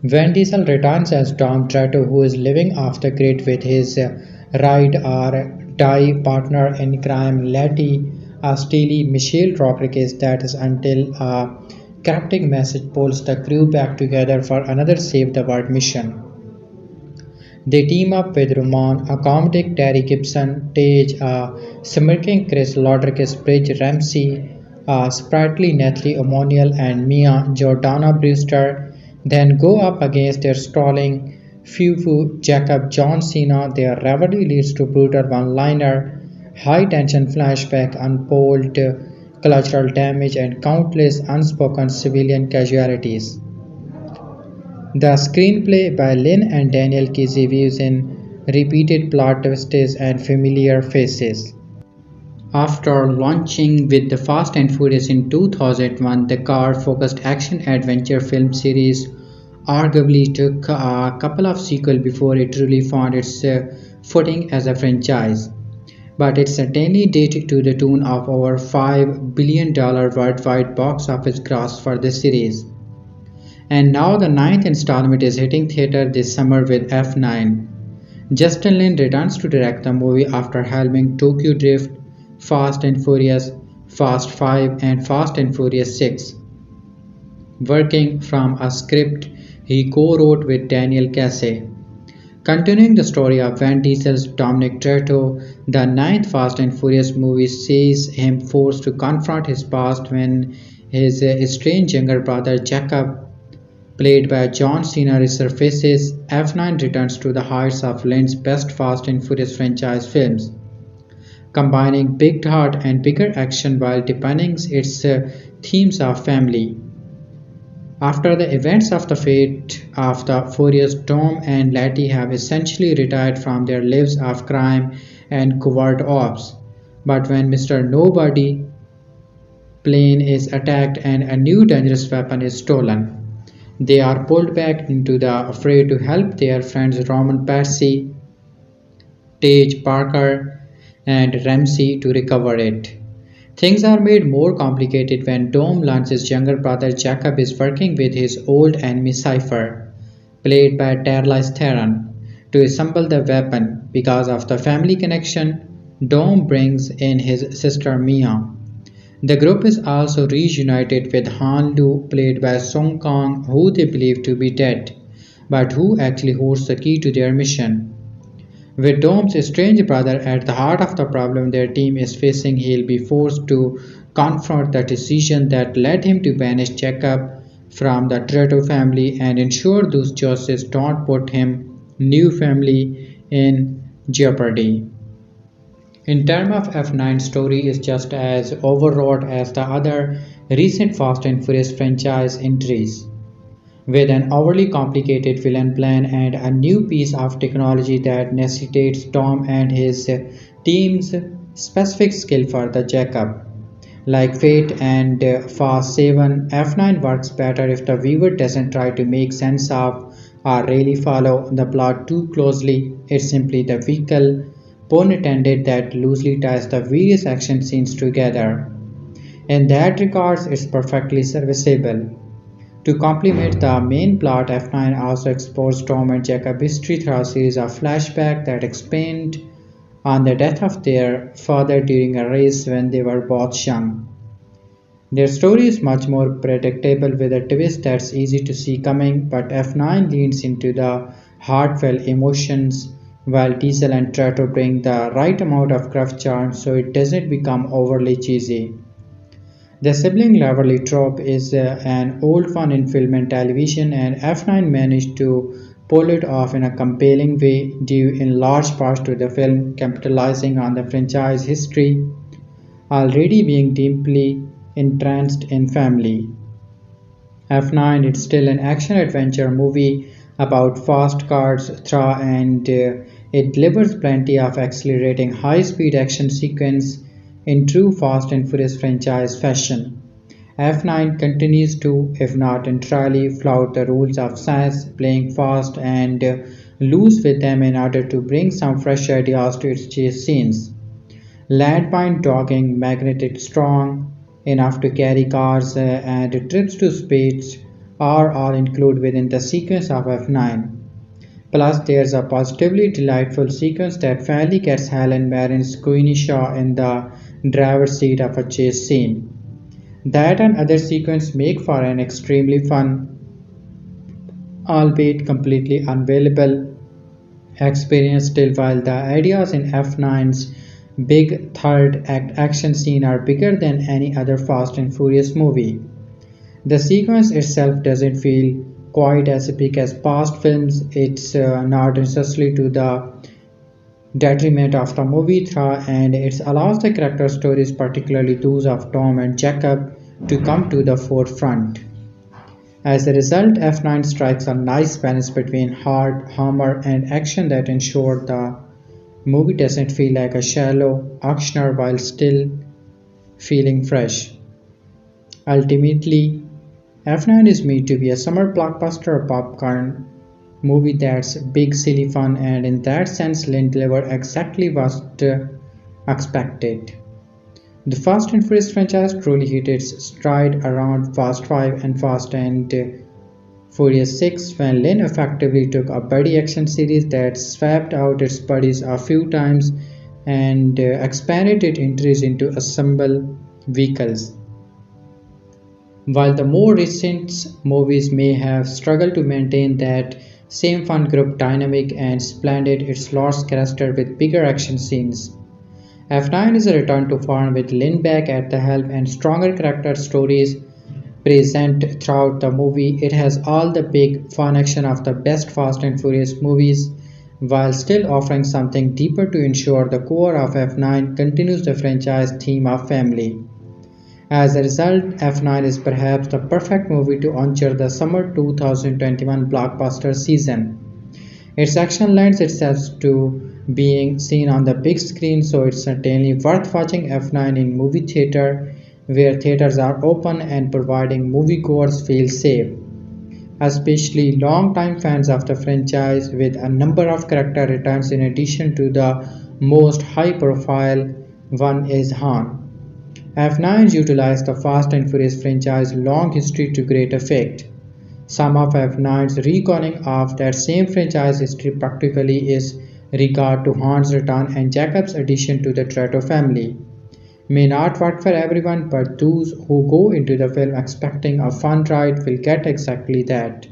Vin Diesel returns as Dom Toretto, who is living off the grid with his ride or die partner in crime, Letty, a steely Michelle Rodriguez that is until a cryptic message pulls the crew back together for another Save the World mission. They team up with Roman, a comedic Terry Gibson, Tage, a smirking Chris Rodriguez, Bridge Ramsey, a sprightly Natalie O'Monial, and Mia Jordana Brewster, then go up against their stalling Fufu Jakob John Cena. Their rivalry leads to brutal one-liner, high-tension flashback, untold collateral damage, and countless unspoken civilian casualties. The screenplay by Lin and Daniel Kesey weaves in repeated plot twists and familiar faces. After launching with the Fast and Furious in 2001, the car-focused action-adventure film series arguably took a couple of sequels before it truly found its footing as a franchise. But it certainly did to the tune of over $5 billion worldwide box office gross for the series. And now the ninth installment is hitting theater this summer with F9. Justin Lin returns to direct the movie after helming Tokyo Drift, Fast and Furious, Fast 5 and Fast and Furious 6. Working from a script he co-wrote with Daniel Kesey. Continuing the story of Vin Diesel's Dominic Toretto, the ninth Fast and Furious movie sees him forced to confront his past when his estranged younger brother Jakob, played by John Cena, resurfaces. F9 returns to the heights of Lin's best Fast and Furious franchise films, combining big heart and bigger action while deepening its themes of family. After the events of the Fate of the Furious, Dom and Letty have essentially retired from their lives of crime and covert ops. But when Mr. Nobody plane is attacked and a new dangerous weapon is stolen, they are pulled back into the fray to help their friends Roman Percy, Tage Parker, and Ramsey to recover it. Things are made more complicated when Dom learns his younger brother Jakob is working with his old enemy Cipher, played by Charlize Theron, to assemble the weapon. Because of the family connection, Dom brings in his sister Mia. The group is also reunited with Han Lu, played by Song Kang, who they believe to be dead, but who actually holds the key to their mission. With Dom's estranged brother at the heart of the problem their team is facing, he'll be forced to confront the decision that led him to banish Jacob from the Toretto family and ensure those choices don't put him new family in jeopardy. In terms of F9 story is just as overwrought as the other recent Fast and Furious franchise entries, with an overly complicated villain plan and a new piece of technology that necessitates Tom and his team's specific skill for the Jacob. Like Fate and Fast 7, F9 works better if the viewer doesn't try to make sense of or really follow the plot too closely. It's simply the vehicle, pun intended, that loosely ties the various action scenes together. In that regard, it's perfectly serviceable. To complement the main plot, F9 also explores Tom and Jacob's history through a series of flashbacks that expand on the death of their father during a race when they were both young. Their story is much more predictable with a twist that's easy to see coming, but F9 leans into the heartfelt emotions while Diesel and Trato bring the right amount of gruff charm so it doesn't become overly cheesy. The sibling rivalry trope is an old one in film and television, and F9 managed to pull it off in a compelling way, due in large part to the film capitalizing on the franchise history already being deeply entrenched in family. F9 is still an action adventure movie about fast cars, and it delivers plenty of accelerating high speed action sequence in true Fast and Furious franchise fashion. F9 continues to, if not entirely, flout the rules of science, playing fast and loose with them in order to bring some fresh ideas to its chase scenes. Landmine dogging, magnetic strong enough to carry cars, and trips to space are all included within the sequence of F9. Plus, there's a positively delightful sequence that finally gets Helen Mirren's Queenie Shaw in the driver's seat of a chase scene. That and other sequences make for an extremely fun, albeit completely unavailable experience still, while the ideas in F9's big third act action scene are bigger than any other Fast and Furious movie. The sequence itself doesn't feel quite as epic as past films. It's not necessarily to the detriment of the movie through, and it allows the character stories, particularly those of Tom and Jacob, to come to the forefront. As a result, F9 strikes a nice balance between heart, humor, and action that ensure the movie doesn't feel like a shallow auctioneer while still feeling fresh. Ultimately, F9 is made to be a summer blockbuster or popcorn movie that's big, silly fun, and in that sense, Lin delivered exactly what expected. The Fast and Furious franchise truly hit its stride around Fast 5 and Fast and Furious 6 when Lin effectively took a buddy action series that swapped out its buddies a few times and expanded its entries into assemble vehicles. While the more recent movies may have struggled to maintain that same fun group dynamic and splendid, its lost character with bigger action scenes. F9 is a return to form with Lin back at the helm and stronger character stories present throughout the movie. It has all the big fun action of the best Fast and Furious movies while still offering something deeper to ensure the core of F9 continues the franchise theme of family. As a result, F9 is perhaps the perfect movie to enter the summer 2021 blockbuster season. Its action lends itself to being seen on the big screen, so it's certainly worth watching F9 in movie theater where theaters are open and providing moviegoers feel safe, especially long-time fans of the franchise, with a number of character returns in addition to the most high-profile one is Han. F9 utilized the Fast and Furious franchise long history to great effect, Some of F9's recalling of that same franchise history practically is regard to Han's return and Jacob's addition to the Toretto family. May not work for everyone, but those who go into the film expecting a fun ride will get exactly that.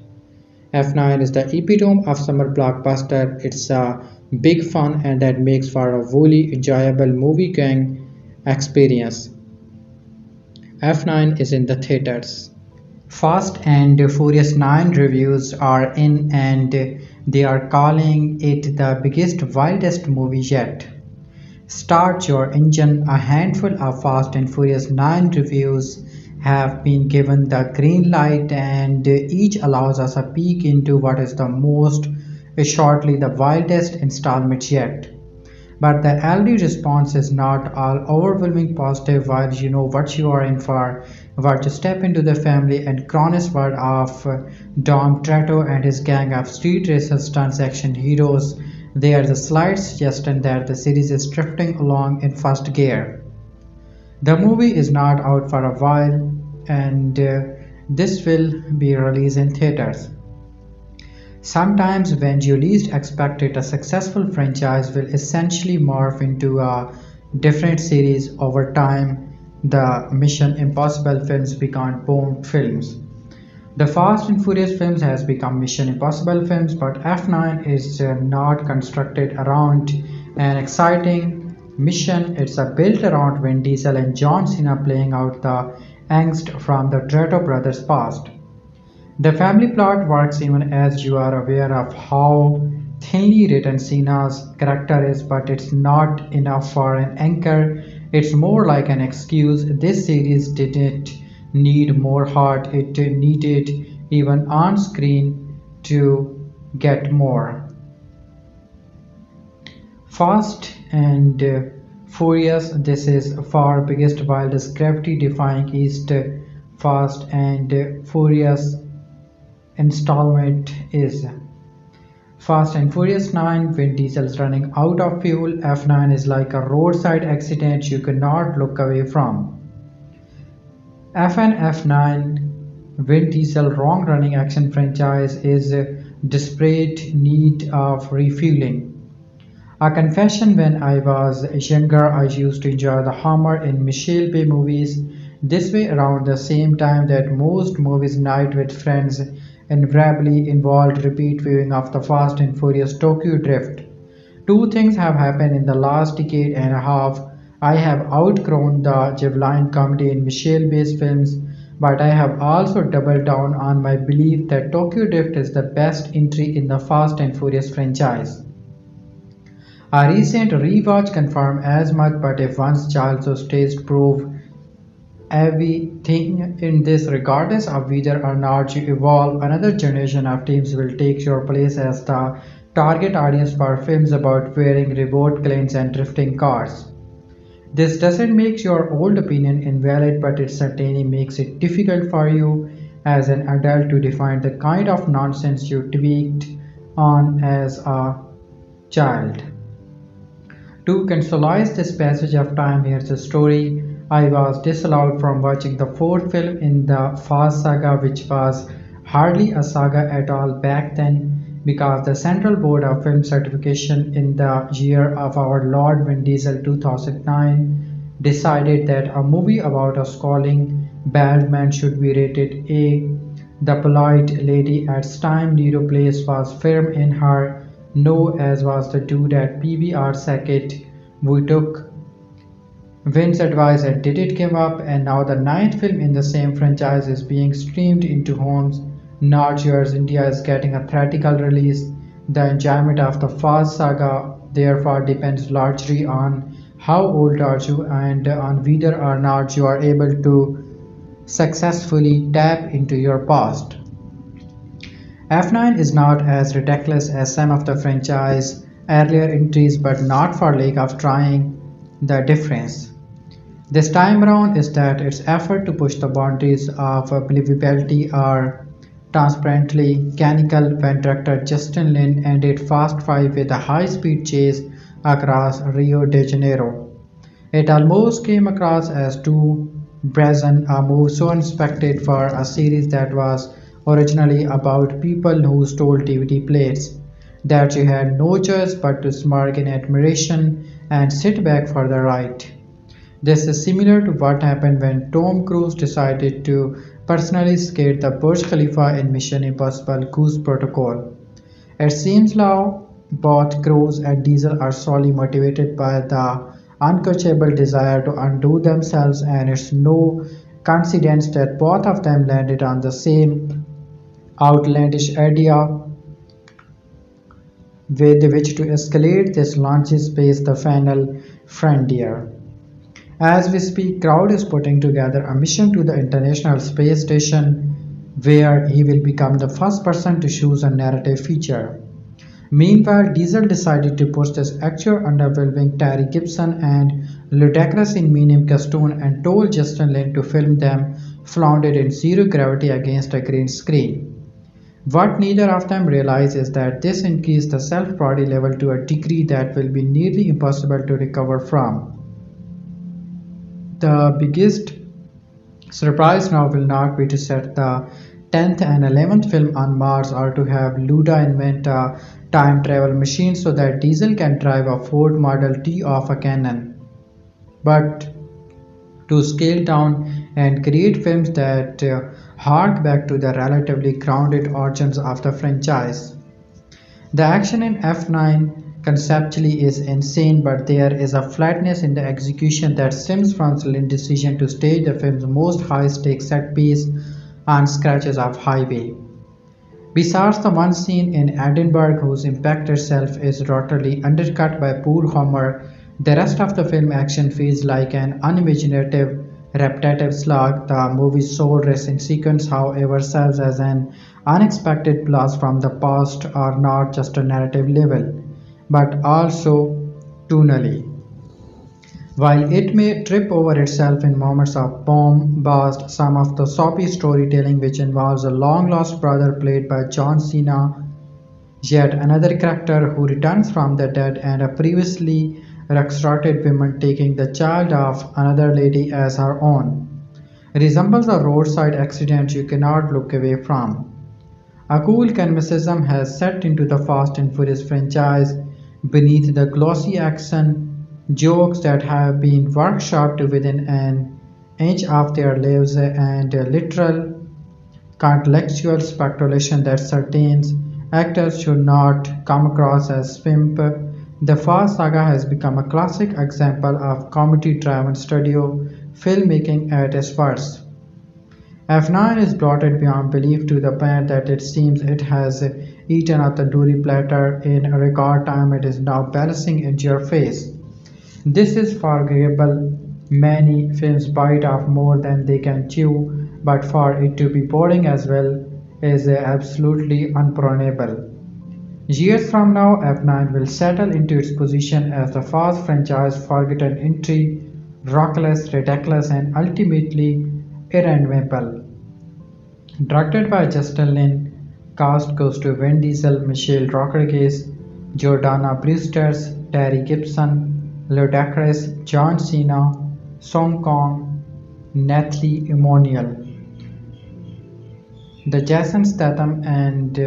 F9 is the epitome of summer blockbuster. It's a big fun and that makes for a wholly enjoyable movie going experience. F9 is in the theaters. Fast and Furious 9 reviews are in and they are calling it the biggest, wildest movie yet. Start your engine. A handful of Fast and Furious 9 reviews have been given the green light, and each allows us a peek into what is the most shortly the wildest installment yet. But the LD response is not all overwhelming positive while you know what you are in for. Were to step into the family and chronicles world of Dom Toretto and his gang of street racers stunts action heroes, there is a slight suggestion that the series is drifting along in first gear. The movie is not out for a while and this will be released in theaters. Sometimes when you least expect it, a successful franchise will essentially morph into a different series over time. The Mission Impossible films become Bond films. The Fast and Furious films has become Mission Impossible films, but F9 is not constructed around an exciting mission. It's built around Vin Diesel and John Cena playing out the angst from the Toretto brothers' past. The family plot works even as you are aware of how thinly written Cena's character is, but it's not enough for an anchor. It's more like an excuse. This series didn't need more heart, it needed even on screen to get more. Fast and Furious, this is far biggest wildest gravity defying East. Fast and Furious installment is Fast and Furious 9. Vin Diesel's running out of fuel. F9 is like a roadside accident you cannot look away from. F9 Vin Diesel wrong running action franchise is desperate need of refueling. A confession: when I was younger, I used to enjoy the Hummer in Michelle Bay movies. This way around the same time that most movies night with friends invariably involved repeat viewing of the Fast and Furious Tokyo Drift. Two things have happened in the last decade and a half. I have outgrown the Javelin comedy in Michelle Bay's films, but I have also doubled down on my belief that Tokyo Drift is the best entry in the Fast and Furious franchise. A recent rewatch confirmed as much, but if one's childhood taste prove everything in this, regardless of whether or not you evolve, another generation of teams will take your place as the target audience for films about wearing remote planes and drifting cars. This doesn't make your old opinion invalid, but it certainly makes it difficult for you as an adult to define the kind of nonsense you tweaked on as a child. To contextualize this passage of time, here's a story. I was disallowed from watching the fourth film in the Fast Saga, which was hardly a saga at all back then, because the Central Board of Film Certification in the year of our Lord Vin Diesel 2009 decided that a movie about a squalling bald man should be rated A. The polite lady at Stein Nero Place was firm in her no, as was the dude at PBR Sackett. We took Vin's advice and did it came up, and now the ninth film in the same franchise is being streamed into homes. Not yours. India is getting a theatrical release. The enjoyment of the Fast Saga therefore depends largely on how old are you and on whether or not you are able to successfully tap into your past. F9 is not as ridiculous as some of the franchise earlier entries, but not for lack of trying. The difference this time around is that its effort to push the boundaries of believability are transparently mechanical. When director Justin Lin ended Fast 5 with a high-speed chase across Rio de Janeiro, it almost came across as too brazen, a move so unexpected for a series that was originally about people who stole DVD plates, that you had no choice but to smirk in admiration and sit back for the ride. This is similar to what happened when Tom Cruise decided to personally skate the Burj Khalifa in Mission Impossible Goose Protocol. It seems now both Cruise and Diesel are solely motivated by the unquenchable desire to undo themselves, and it's no coincidence that both of them landed on the same outlandish idea with which to escalate this launches space the final frontier. As we speak, Crowd is putting together a mission to the International Space Station where he will become the first person to choose a narrative feature. Meanwhile, Diesel decided to push this actual underwhelming Terry Gibson and ludicrous in Minim cartoon and told Justin Lin to film them flaunted in zero gravity against a green screen. What neither of them realize is that this increased the self-parody level to a degree that will be nearly impossible to recover from. The biggest surprise now will not be to set the 10th and 11th film on Mars or to have Luda invent a time travel machine so that Diesel can drive a Ford Model T off a cannon, but to scale down and create films that hark back to the relatively grounded origins of the franchise. The action in F9 conceptually is insane, but there is a flatness in the execution that stems from Lynn's decision to stage the film's most high-stakes set piece on stretches of highway. Besides the one scene in Edinburgh whose impact itself is totally undercut by poor Homer, the rest of the film action feels like an unimaginative, repetitive slog. The movie's soul racing sequence, however, serves as an unexpected blast from the past, or not just a narrative level, but also tonally. While it may trip over itself in moments of bombast, some of the soppy storytelling, which involves a long-lost brother played by John Cena, yet another character who returns from the dead, and a previously resurrected woman taking the child of another lady as her own, resembles a roadside accident you cannot look away from. A cool conservatism has set into the Fast and Furious franchise beneath the glossy action jokes that have been workshopped to within an inch of their lives and literal contextual speculation that certain actors should not come across as pimp. The Fast Saga has become a classic example of comedy-driven studio filmmaking at its worst. F9 is bloated beyond belief to the point that it seems it has eaten a tandoori platter in record time. It is now balancing into your face. This is forgivable. Many films bite off more than they can chew, but for it to be boring as well is absolutely unpardonable. Years from now, F9 will settle into its position as the Fast franchise forgotten entry, rockless, ridiculous, and ultimately irredeemable. Directed by Justin Lin, cast goes to Vin Diesel, Michelle Rodriguez, Jordana Brewster, Terry Gibson, Ludacris, John Cena, Song Kong, Nathalie Emmanuel, the Jason Statham, and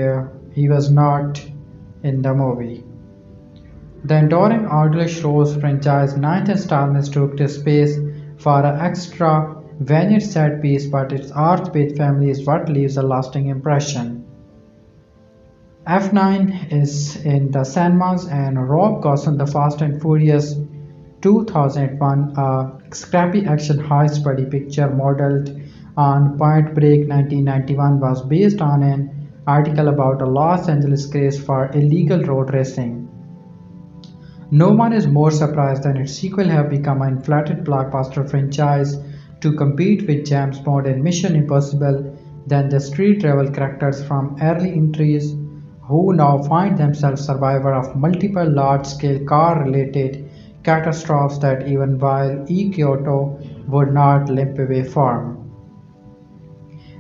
he was not in the movie. The enduring Outlash Rose franchise ninth installment took this space for an extra venue set piece, but its Earth-based family is what leaves a lasting impression. F9 is in the cinemas, and Rob Gosson, The Fast and Furious 2001, a scrappy action heist buddy picture modeled on Point Break 1991, was based on an article about a Los Angeles craze for illegal road racing. No one is more surprised than its sequel have become an inflated blockbuster franchise to compete with James Bond and Mission Impossible than the street level characters from early entries who now find themselves survivors of multiple large-scale car-related catastrophes that even while Kyoto would not limp away from.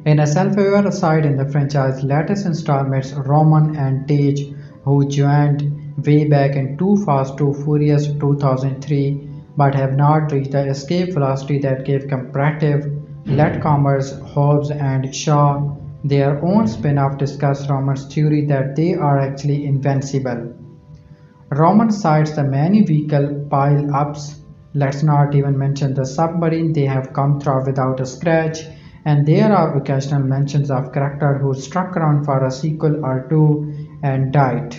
In a self-aware aside in the franchise's latest installments, Roman and Tage, who joined way back in Too Fast, Too Furious 2003, but have not reached the escape velocity that gave comparative latecomers Hobbs and Shaw Their own spin-off discusses Roman's theory that they are actually invincible. Roman cites the many vehicle pile-ups. Let's not even mention the submarine they have come through without a scratch, and there are occasional mentions of characters who stuck around for a sequel or two and died.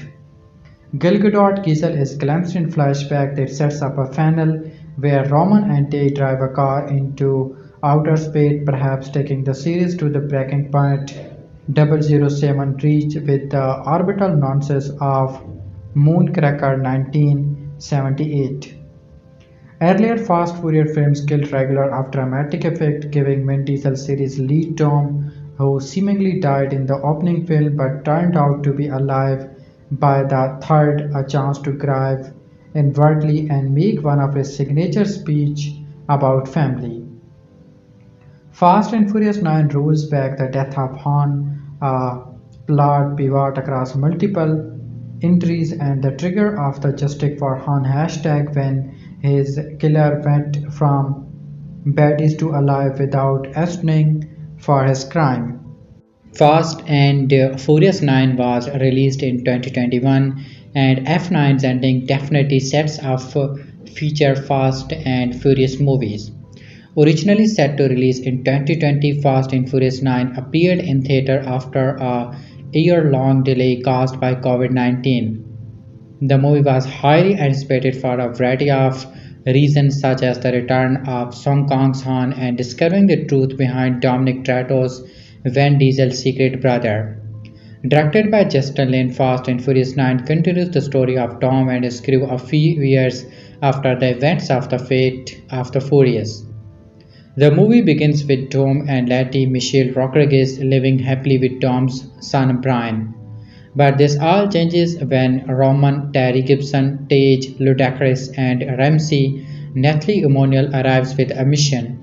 Gal Gadot Giselle is glimpsed in flashback that sets up a funnel where Roman and Tay drive a car into outer space, perhaps taking the series to the breaking point 007 reached with the orbital nonsense of Mooncracker 1978. Earlier Fast Furious films killed regular of dramatic effect, giving Vin Diesel series lead Tom, who seemingly died in the opening film but turned out to be alive by the third, a chance to grieve inwardly and make one of his signature speech about family. Fast and Furious 9 rolls back the death of Han, a plot pivot across multiple entries and the trigger of the Justice for Han hashtag when his killer went from baddies to alive without asking for his crime. Fast and Furious 9 was released in 2021, and F9's ending definitely sets up future Fast and Furious movies. Originally set to release in 2020, Fast and Furious 9 appeared in theater after a year-long delay caused by COVID-19. The movie was highly anticipated for a variety of reasons such as the return of Song Kang's Han and discovering the truth behind Dominic Toretto's Vin Diesel's secret brother. Directed by Justin Lin, Fast and Furious 9 continues the story of Dom and his crew a few years after the events of the Fate of the Furious. The movie begins with Dom and Letty Michelle Rodriguez living happily with Dom's son Brian. But this all changes when Roman, Terry Gibson, Tage, Ludacris, and Ramsey Nathalie Emmanuel arrives with a mission.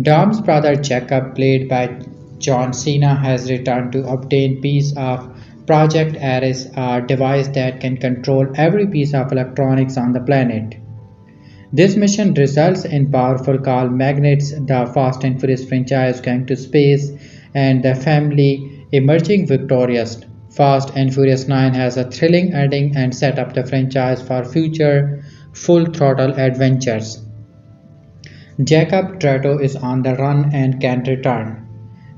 Dom's brother Jakob, played by John Cena, has returned to obtain piece of Project Aries, a device that can control every piece of electronics on the planet. This mission results in powerful call magnets, the Fast and Furious franchise going to space, and the family emerging victorious. Fast and Furious 9 has a thrilling ending and set up the franchise for future full throttle adventures. Jakob Toretto is on the run and can return.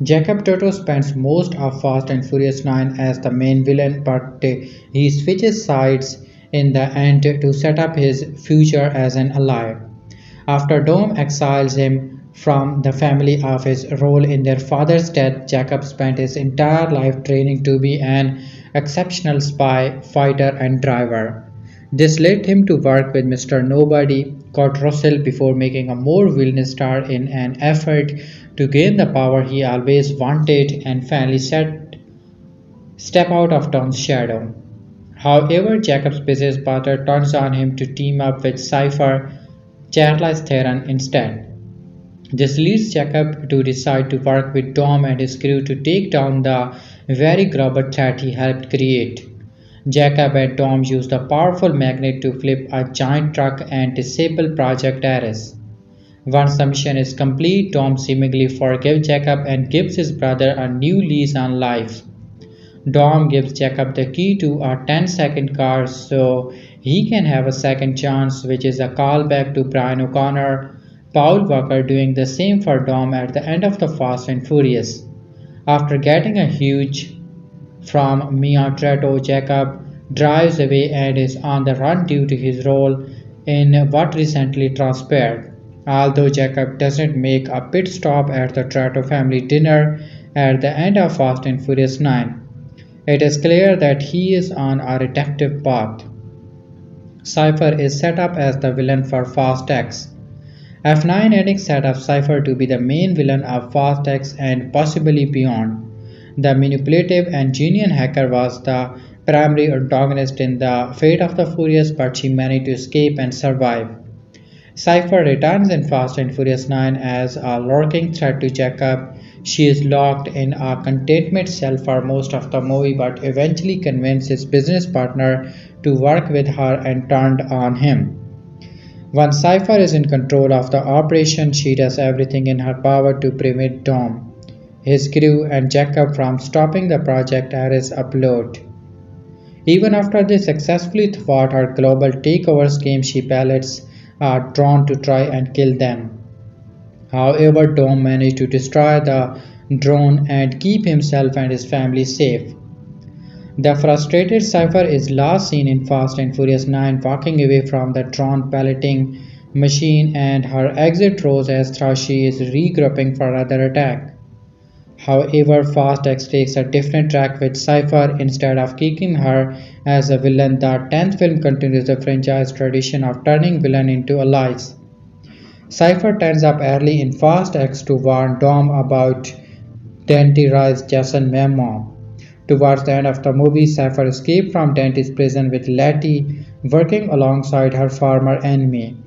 Jakob Toretto spends most of Fast and Furious 9 as the main villain, but he switches sides in the end to set up his future as an ally. After Dom exiles him from the family of his role in their father's death, Jacob spent his entire life training to be an exceptional spy, fighter, and driver. This led him to work with Mr. Nobody, Kurt Russell, before making a more villainous start in an effort to gain the power he always wanted and finally step out of Dom's shadow. However, Jacob's business partner turns on him to team up with Cipher, Charlize Theron instead. This leads Jacob to decide to work with Dom and his crew to take down the very grubber threat he helped create. Jacob and Dom use the powerful magnet to flip a giant truck and disable Project Aries. Once the mission is complete, Dom seemingly forgives Jacob and gives his brother a new lease on life. Dom gives Jacob the key to a 10-second car so he can have a second chance, which is a callback to Brian O'Connor, Paul Walker doing the same for Dom at the end of the Fast and Furious. After getting a huge from Mia Toretto, Jacob drives away and is on the run due to his role in what recently transpired. Although Jacob doesn't make a pit stop at the Toretto family dinner at the end of Fast and Furious 9, it is clear that he is on a redemptive path. Cipher is set up as the villain for Fast X. F9 ending set up Cipher to be the main villain of Fast X and possibly beyond. The manipulative and genuine hacker was the primary antagonist in the Fate of the Furious, but she managed to escape and survive. Cipher returns in Fast and Furious 9 as a lurking threat to Jacob. She is locked in a containment cell for most of the movie, but eventually convinces his business partner to work with her and turned on him. Once Cipher is in control of the operation, she does everything in her power to prevent Dom. his crew, and Jakob from stopping the Project Aries upload. Even after they successfully thwart her global takeover scheme, she pilots are drawn to try and kill them. However, Dom managed to destroy the drone and keep himself and his family safe. The frustrated Cipher is last seen in Fast and Furious 9 walking away from the drone piloting machine, and her exit rows as she is regrouping for another attack. However, Fast X takes a different track with Cipher. Instead of kicking her as a villain, the 10th film continues the franchise tradition of turning villain into allies. Cipher turns up early in Fast X to warn Dom about Dante's Jason memo. Towards the end of the movie, Cipher escapes from Dante's prison with Letty working alongside her former enemy.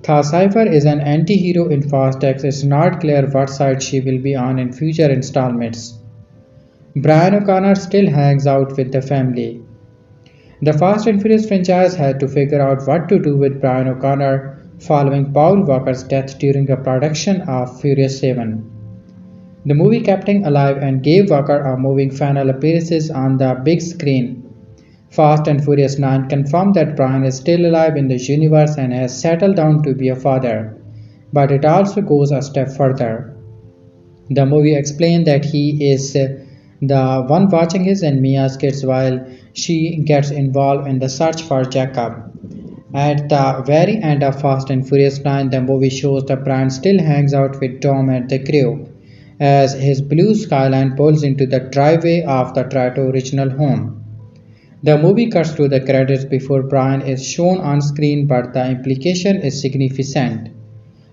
Though Cipher is an anti-hero in Fast X, it's not clear what side she will be on in future installments. Brian O'Connor still hangs out with the family. The Fast and Furious franchise had to figure out what to do with Brian O'Connor following Paul Walker's death during the production of Furious 7. The movie kept him alive and gave Walker a moving final appearances on the big screen. Fast and Furious 9 confirmed that Brian is still alive in the universe and has settled down to be a father, but it also goes a step further. The movie explained that he is the one watching his and Mia's kids while she gets involved in the search for Jakob. At the very end of Fast and Furious 9, the movie shows that Brian still hangs out with Dom and the crew, as his blue Skyline pulls into the driveway of the Toretto original home. The movie cuts to the credits before Brian is shown on screen, but the implication is significant.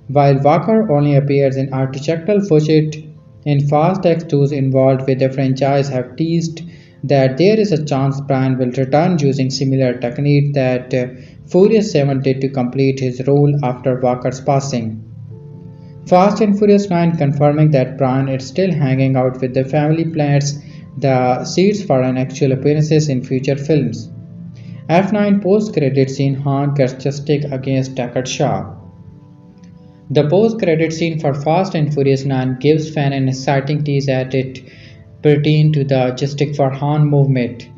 While Walker only appears in architectural footage, in Fast X, those involved with the franchise have teased that there is a chance Brian will return using similar technique that Furious 7 did to complete his role after Walker's passing. Fast and Furious 9 confirming that Brian is still hanging out with the family plants the seeds for an actual appearances in future films. F9 post-credit scene Han gets justice against Deckard Shaw. The post-credit scene for Fast and Furious 9 gives fans an exciting tease at it pertain to the Justice for Han movement.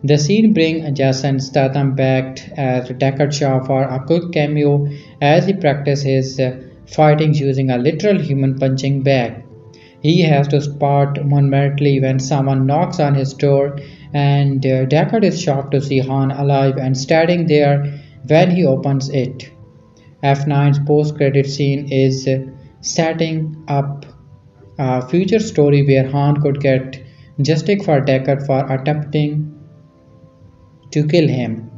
The scene brings Jason Statham back as Deckard Shaw for a quick cameo as he practices his fighting using a literal human punching bag. He has to spot momentarily when someone knocks on his door, and Deckard is shocked to see Han alive and standing there when he opens it. F9's post-credit scene is setting up a future story where Han could get justice for Deckard for attempting to kill him.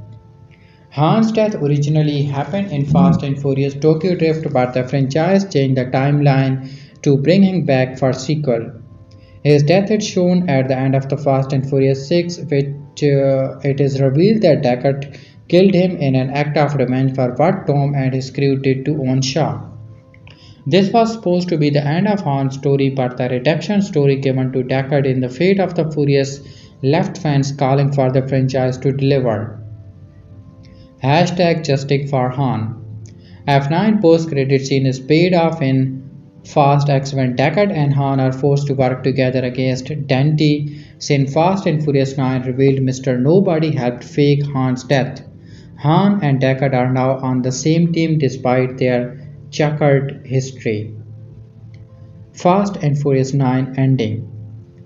Han's death originally happened in Fast and Furious Tokyo Drift, but the franchise changed the timeline to bring him back for sequel. His death is shown at the end of the Fast and Furious 6, which it is revealed that Deckard killed him in an act of revenge for what Tom and his crew did to own Shaw. This was supposed to be the end of Han's story, but the redemption story given to Deckard in the Fate of the Furious left fans calling for the franchise to deliver. #Justice for Han. F9 post-credit scene is paid off in Fast X when Deckard and Han are forced to work together against Dante, since Fast and Furious 9 revealed Mr. Nobody helped fake Han's death. Han and Deckard are now on the same team despite their checkered history. Fast and Furious 9 ending.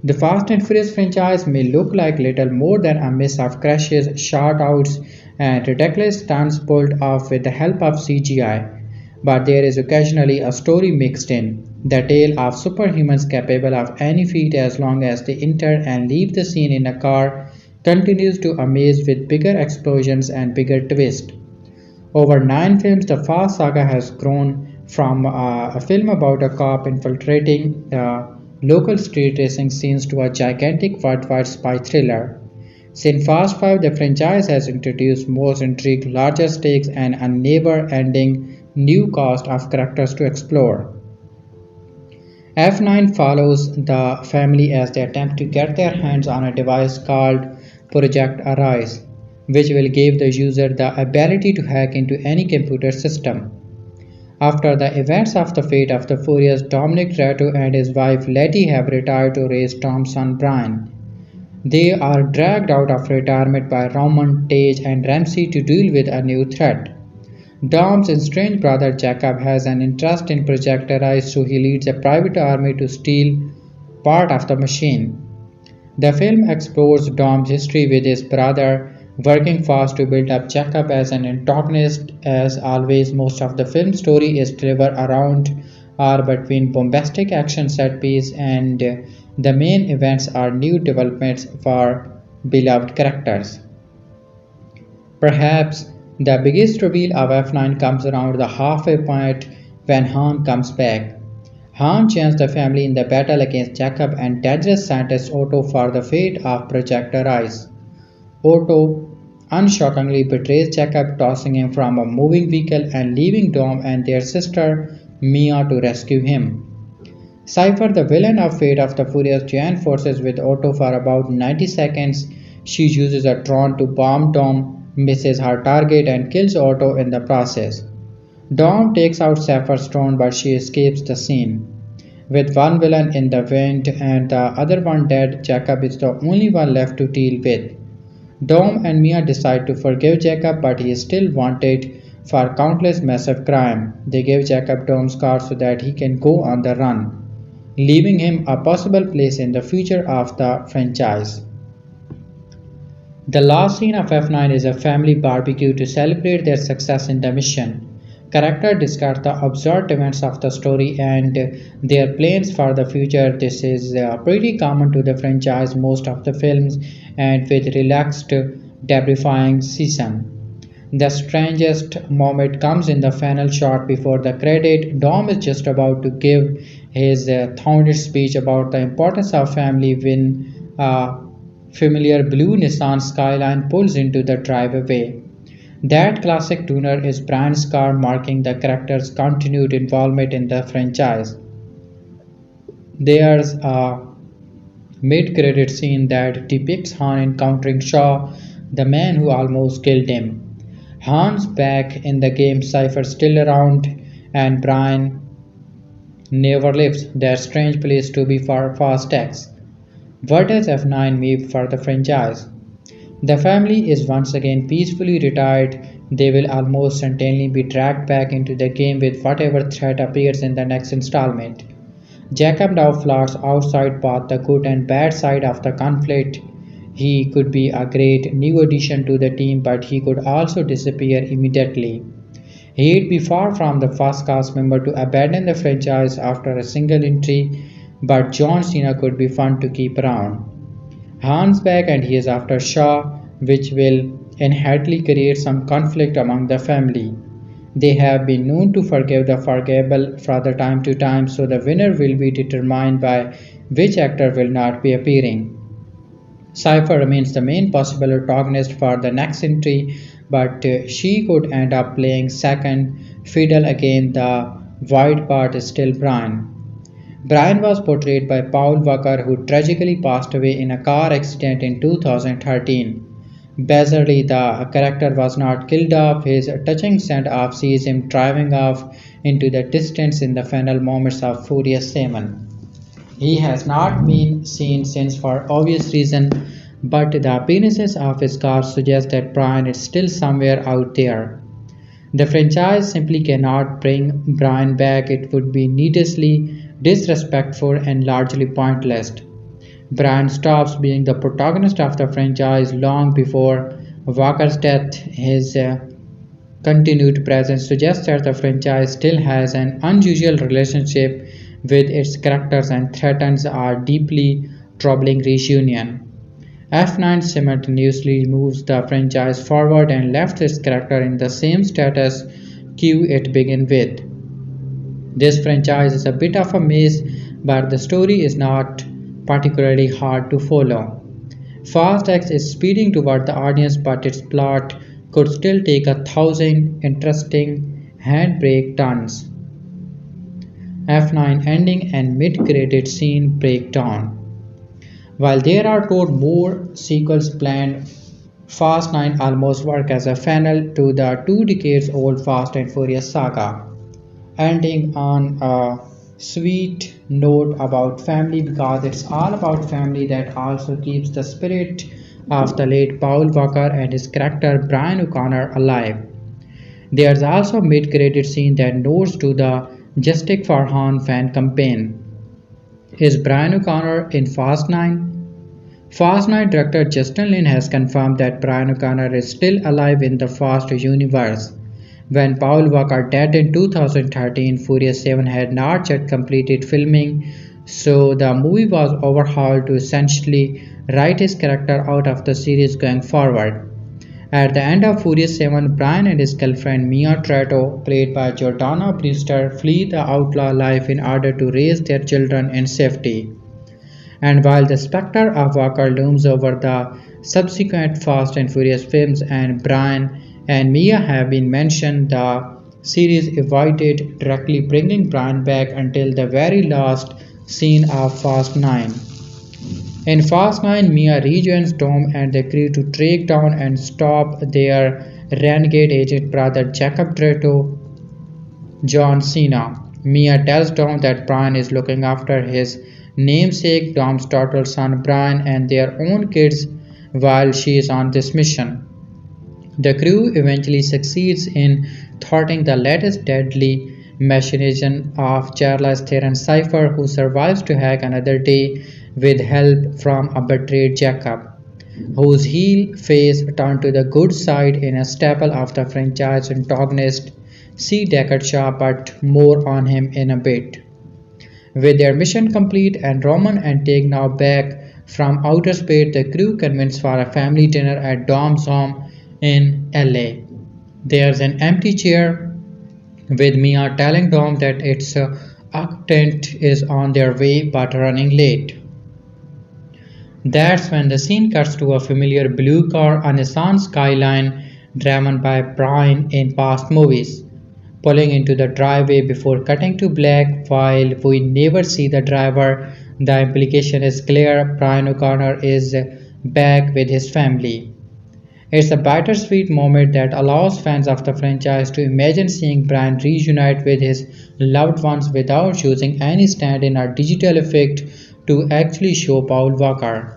The Fast and Furious franchise may look like little more than a mess of crashes, shoutouts, and ridiculous stunts pulled off with the help of CGI. But there is occasionally a story mixed in, the tale of superhumans capable of any feat as long as they enter and leave the scene in a car continues to amaze with bigger explosions and bigger twists. Over 9 films, the Fast Saga has grown from a film about a cop infiltrating local street racing scenes to a gigantic worldwide spy thriller. Since Fast 5, the franchise has introduced more intrigue, larger stakes, and a never-ending new cast of characters to explore. F9 follows the family as they attempt to get their hands on a device called Project Aries, which will give the user the ability to hack into any computer system. After the events of the Fate of the Furious, Dominic Toretto and his wife Letty have retired to raise Tom's son Brian. They are dragged out of retirement by Roman, Tage, and Ramsey to deal with a new threat. Dom's estranged brother Jakob has an interest in Project Aries, so he leads a private army to steal part of the machine. The film explores Dom's history with his brother, working fast to build up Jakob as an antagonist. As always, most of the film story is delivered around or between bombastic action set piece and the main events are new developments for beloved characters. Perhaps the biggest reveal of F9 comes around the halfway point when Han comes back. Han changed the family in the battle against Jacob and dangerous scientist Otto for the fate of Project Aries. Otto unshockingly betrays Jacob, tossing him from a moving vehicle and leaving Dom and their sister Mia to rescue him. Cipher, the villain of Fate of the Furious, joins forces with Otto for about 90 seconds. She uses a drone to bomb Dom, misses her target, and kills Otto in the process. Dom takes out Cypher's drone, but she escapes the scene. With one villain in the wind and the other one dead, Jacob is the only one left to deal with. Dom and Mia decide to forgive Jacob, but he is still wanted for countless massive crime. They give Jacob Dom's car so that he can go on the run, leaving him a possible place in the future of the franchise. The last scene of F9 is a family barbecue to celebrate their success in the mission. Characters discuss the observed events of the story and their plans for the future. This is pretty common to the franchise most of the films and with relaxed debriefing season. The strangest moment comes in the final shot before the credit. Dom is just about to give his thundered speech about the importance of family when a familiar blue Nissan Skyline pulls into the driveway. That classic tuner is Brian's car, marking the character's continued involvement in the franchise. There's a mid-credit scene that depicts Han encountering Shaw, the man who almost killed him. Han's back in the game, Cipher still around, and Brian never lives. That strange place to be for Fast X. What does F9 mean for the franchise? The family is once again peacefully retired. They will almost certainly be dragged back into the game with whatever threat appears in the next installment. Jacob now flirts outside both the good and bad side of the conflict. He could be a great new addition to the team, but he could also disappear immediately. He'd be far from the first cast member to abandon the franchise after a single entry, but John Cena could be fun to keep around. Han's back and he is after Shaw, which will inherently create some conflict among the family. They have been known to forgive the forgivable from the time to time, so the winner will be determined by which actor will not be appearing. Cipher remains the main possible antagonist for the next entry, but she could end up playing second fiddle again. The white part is still Brian. Brian was portrayed by Paul Walker, who tragically passed away in a car accident in 2013. Bizarrely, the character was not killed off. His touching send-off sees him driving off into the distance in the final moments of Furious 7. He has not been seen since for obvious reasons, but the appearances of his car suggest that Brian is still somewhere out there. The franchise simply cannot bring Brian back. It would be needlessly disrespectful and largely pointless. Brian stops being the protagonist of the franchise long before Walker's death. His continued presence suggests that the franchise still has an unusual relationship with its characters and threatens a deeply troubling reunion. F9 simultaneously moves the franchise forward and left its character in the same status quo it began with. This franchise is a bit of a maze, but the story is not particularly hard to follow. Fast X is speeding toward the audience, but its plot could still take 1,000 interesting handbrake turns. F9 ending and mid-credit scene breakdown. While there are told more sequels planned, Fast 9 almost works as a funnel to the 2 decades old Fast and Furious saga. ending on a sweet note about family because it's all about family that also keeps the spirit of the late Paul Walker and his character Brian O'Connor alive. There's also a mid-credit scene that nods to the Justice for Han fan campaign. Is Brian O'Connor in Fast 9? Fast 9 director Justin Lin has confirmed that Brian O'Connor is still alive in the Fast universe. When Paul Walker died in 2013, Furious 7 had not yet completed filming, so the movie was overhauled to essentially write his character out of the series going forward. At the end of Furious 7, Brian and his girlfriend Mia Toretto, played by Jordana Brewster, flee the outlaw life in order to raise their children in safety. And while the specter of Walker looms over the subsequent Fast and Furious films and Brian and Mia have been mentioned, the series avoided directly bringing Brian back until the very last scene of Fast 9. In Fast 9, Mia rejoins Dom and the crew to track down and stop their renegade agent brother Jakob Toretto, John Cena. Mia tells Dom that Brian is looking after his namesake, Dom's turtle son Brian, and their own kids while she is on this mission. The crew eventually succeeds in thwarting the latest deadly machination of Charlize Theron Cipher, who survives to hack another day with help from a betrayed Jakob, whose heel face turned to the good side in a staple of the franchise antagonist. See Deckard Shaw, but more on him in a bit. With their mission complete and Roman and Tig now back from outer space, the crew convenes for a family dinner at Dom's home in LA. There's an empty chair, with Mia telling Dom that its occupant is on their way but running late. That's when the scene cuts to a familiar blue car, a Nissan Skyline driven by Brian in past movies, pulling into the driveway before cutting to black. While we never see the driver, the implication is clear: Brian O'Connor is back with his family. It's a bittersweet moment that allows fans of the franchise to imagine seeing Brian reunite with his loved ones without using any stand-in or digital effect to actually show Paul Walker.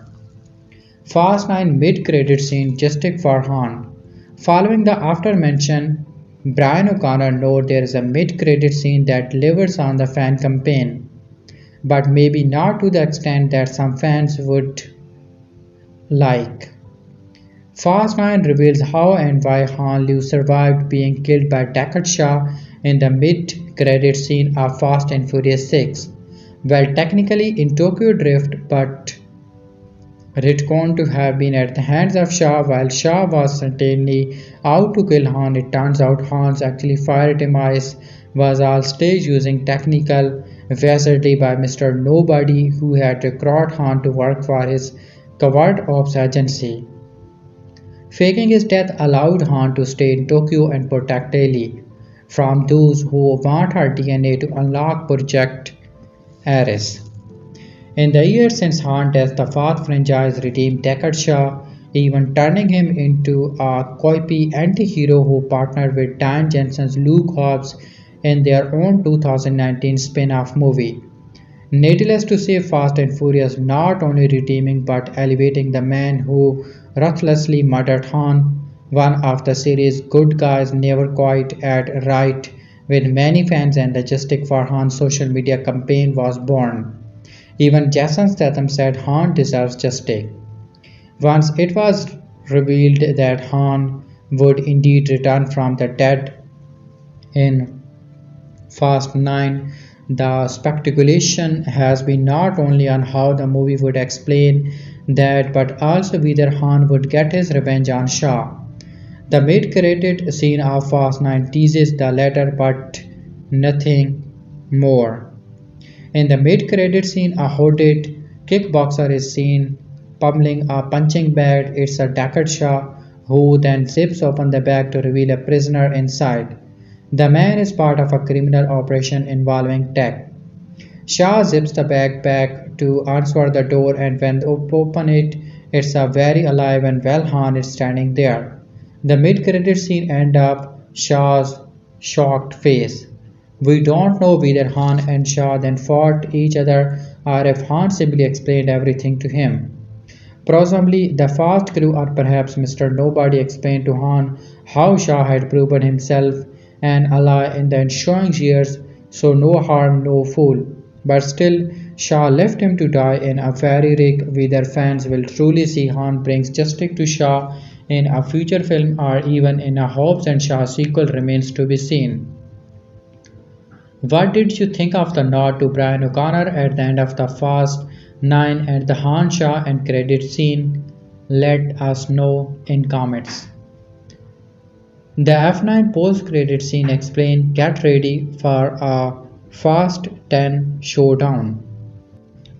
Fast 9 mid-credit scene Justice for Han. Following the aforementioned Brian O'Connor note, there is a mid-credit scene that delivers on the fan campaign, but maybe not to the extent that some fans would like. Fast 9 reveals how and why Han Liu survived being killed by Deckard Shaw in the mid-credit scene of Fast and Furious 6. Well, technically in Tokyo Drift, but retconned to have been at the hands of Shaw. While Shaw was certainly out to kill Han, it turns out Han's actually fire demise was all staged using technical wizardry by Mr. Nobody, who had recruited Han to work for his covert ops agency. Faking his death allowed Han to stay in Tokyo and protect Ellie from those who want her DNA to unlock Project Aries. In the years since Han's death, the Fast franchise redeemed Deckard Shaw, even turning him into a quippy anti-hero who partnered with Dan Jensen's Luke Hobbs in their own 2019 spin-off movie. Needless to say, Fast and Furious not only redeeming but elevating the man who ruthlessly murdered Han, one of the series' good guys never quite at right with many fans, and the Justice for Han social media campaign was born. Even Jason Statham said Han deserves justice. Once it was revealed that Han would indeed return from the dead in Fast 9, the speculation has been not only on how the movie would explain that, but also whether Han would get his revenge on Shaw. The mid-credit scene of Fast 9 teases the latter, but nothing more. In the mid-credit scene, a hooded kickboxer is seen pummeling a punching bag. It's a Deckard Shaw, who then zips open the bag to reveal a prisoner inside. The man is part of a criminal operation involving tech. Shaw zips the bag back to answer the door, and when they open it, it's a very alive and well Han is standing there. The mid-credit scene ends up Shaw's shocked face, We don't know whether Han and Shah then fought each other or if Han simply explained everything to him. Presumably, the fast crew or perhaps Mr. Nobody explained to Han how Shah had proven himself an ally in the ensuing years, so no harm, no fool. But still, Shah left him to die in a fairy rig. Whether fans will truly see Han brings justice to Shah in a future film or even in a Hobbs and Shaw sequel remains to be seen. What did you think of the nod to Brian O'Connor at the end of the Fast 9 and the Han Shah and credit scene? Let us know in comments. The F9 post-credit scene explained get ready for a Fast 10 showdown.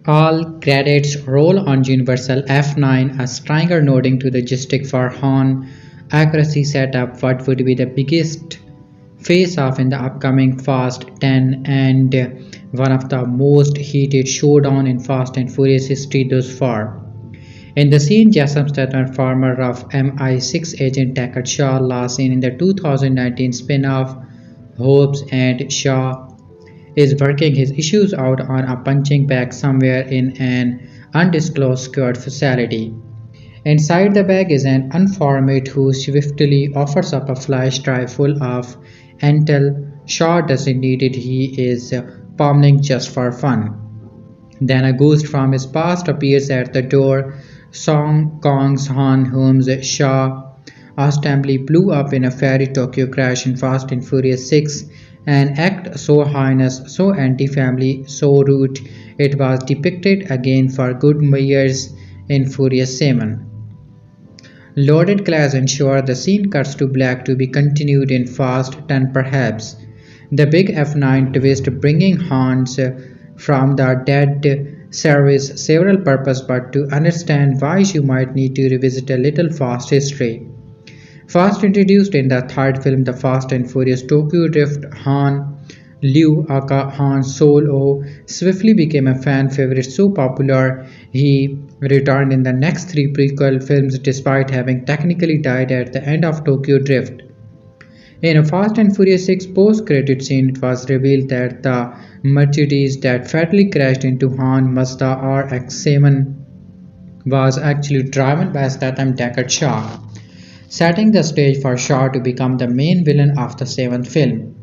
All credits roll on Universal F9, a stringer nodding to the joystick for Han. Accuracy set up what would be the biggest face-off in the upcoming Fast 10 and one of the most heated showdown in Fast and Furious history thus far. In the scene, Jason Statham, former of MI6 agent Deckard Shaw, last seen in the 2019 spin-off Hobbs and Shaw, is working his issues out on a punching bag somewhere in an undisclosed secured facility. Inside the bag is an informant who swiftly offers up a flash drive full of intel. Shaw doesn't need it, he is pummeling just for fun. Then a ghost from his past appears at the door. Song Kong's Han, whom Shaw ostensibly blew up in a fairy Tokyo crash in Fast and Furious 6, an act so heinous, so anti-family, so rude, it was depicted again for good measures in Furious 7. Loaded class ensure the scene cuts to black to be continued in Fast 10 perhaps. The big F9 twist bringing Hans from the dead serves several purposes, but to understand why you might need to revisit a little Fast history. First introduced in the third film, The Fast and Furious Tokyo Drift, Han Liu aka Han Solo swiftly became a fan favorite so popular he returned in the next three prequel films despite having technically died at the end of Tokyo Drift. In a Fast and Furious 6 post-credit scene, it was revealed that the Mercedes that fatally crashed into Han Mazda RX-7 was actually driven by Statham Deckard Shaw, setting the stage for Shaw to become the main villain of the seventh film.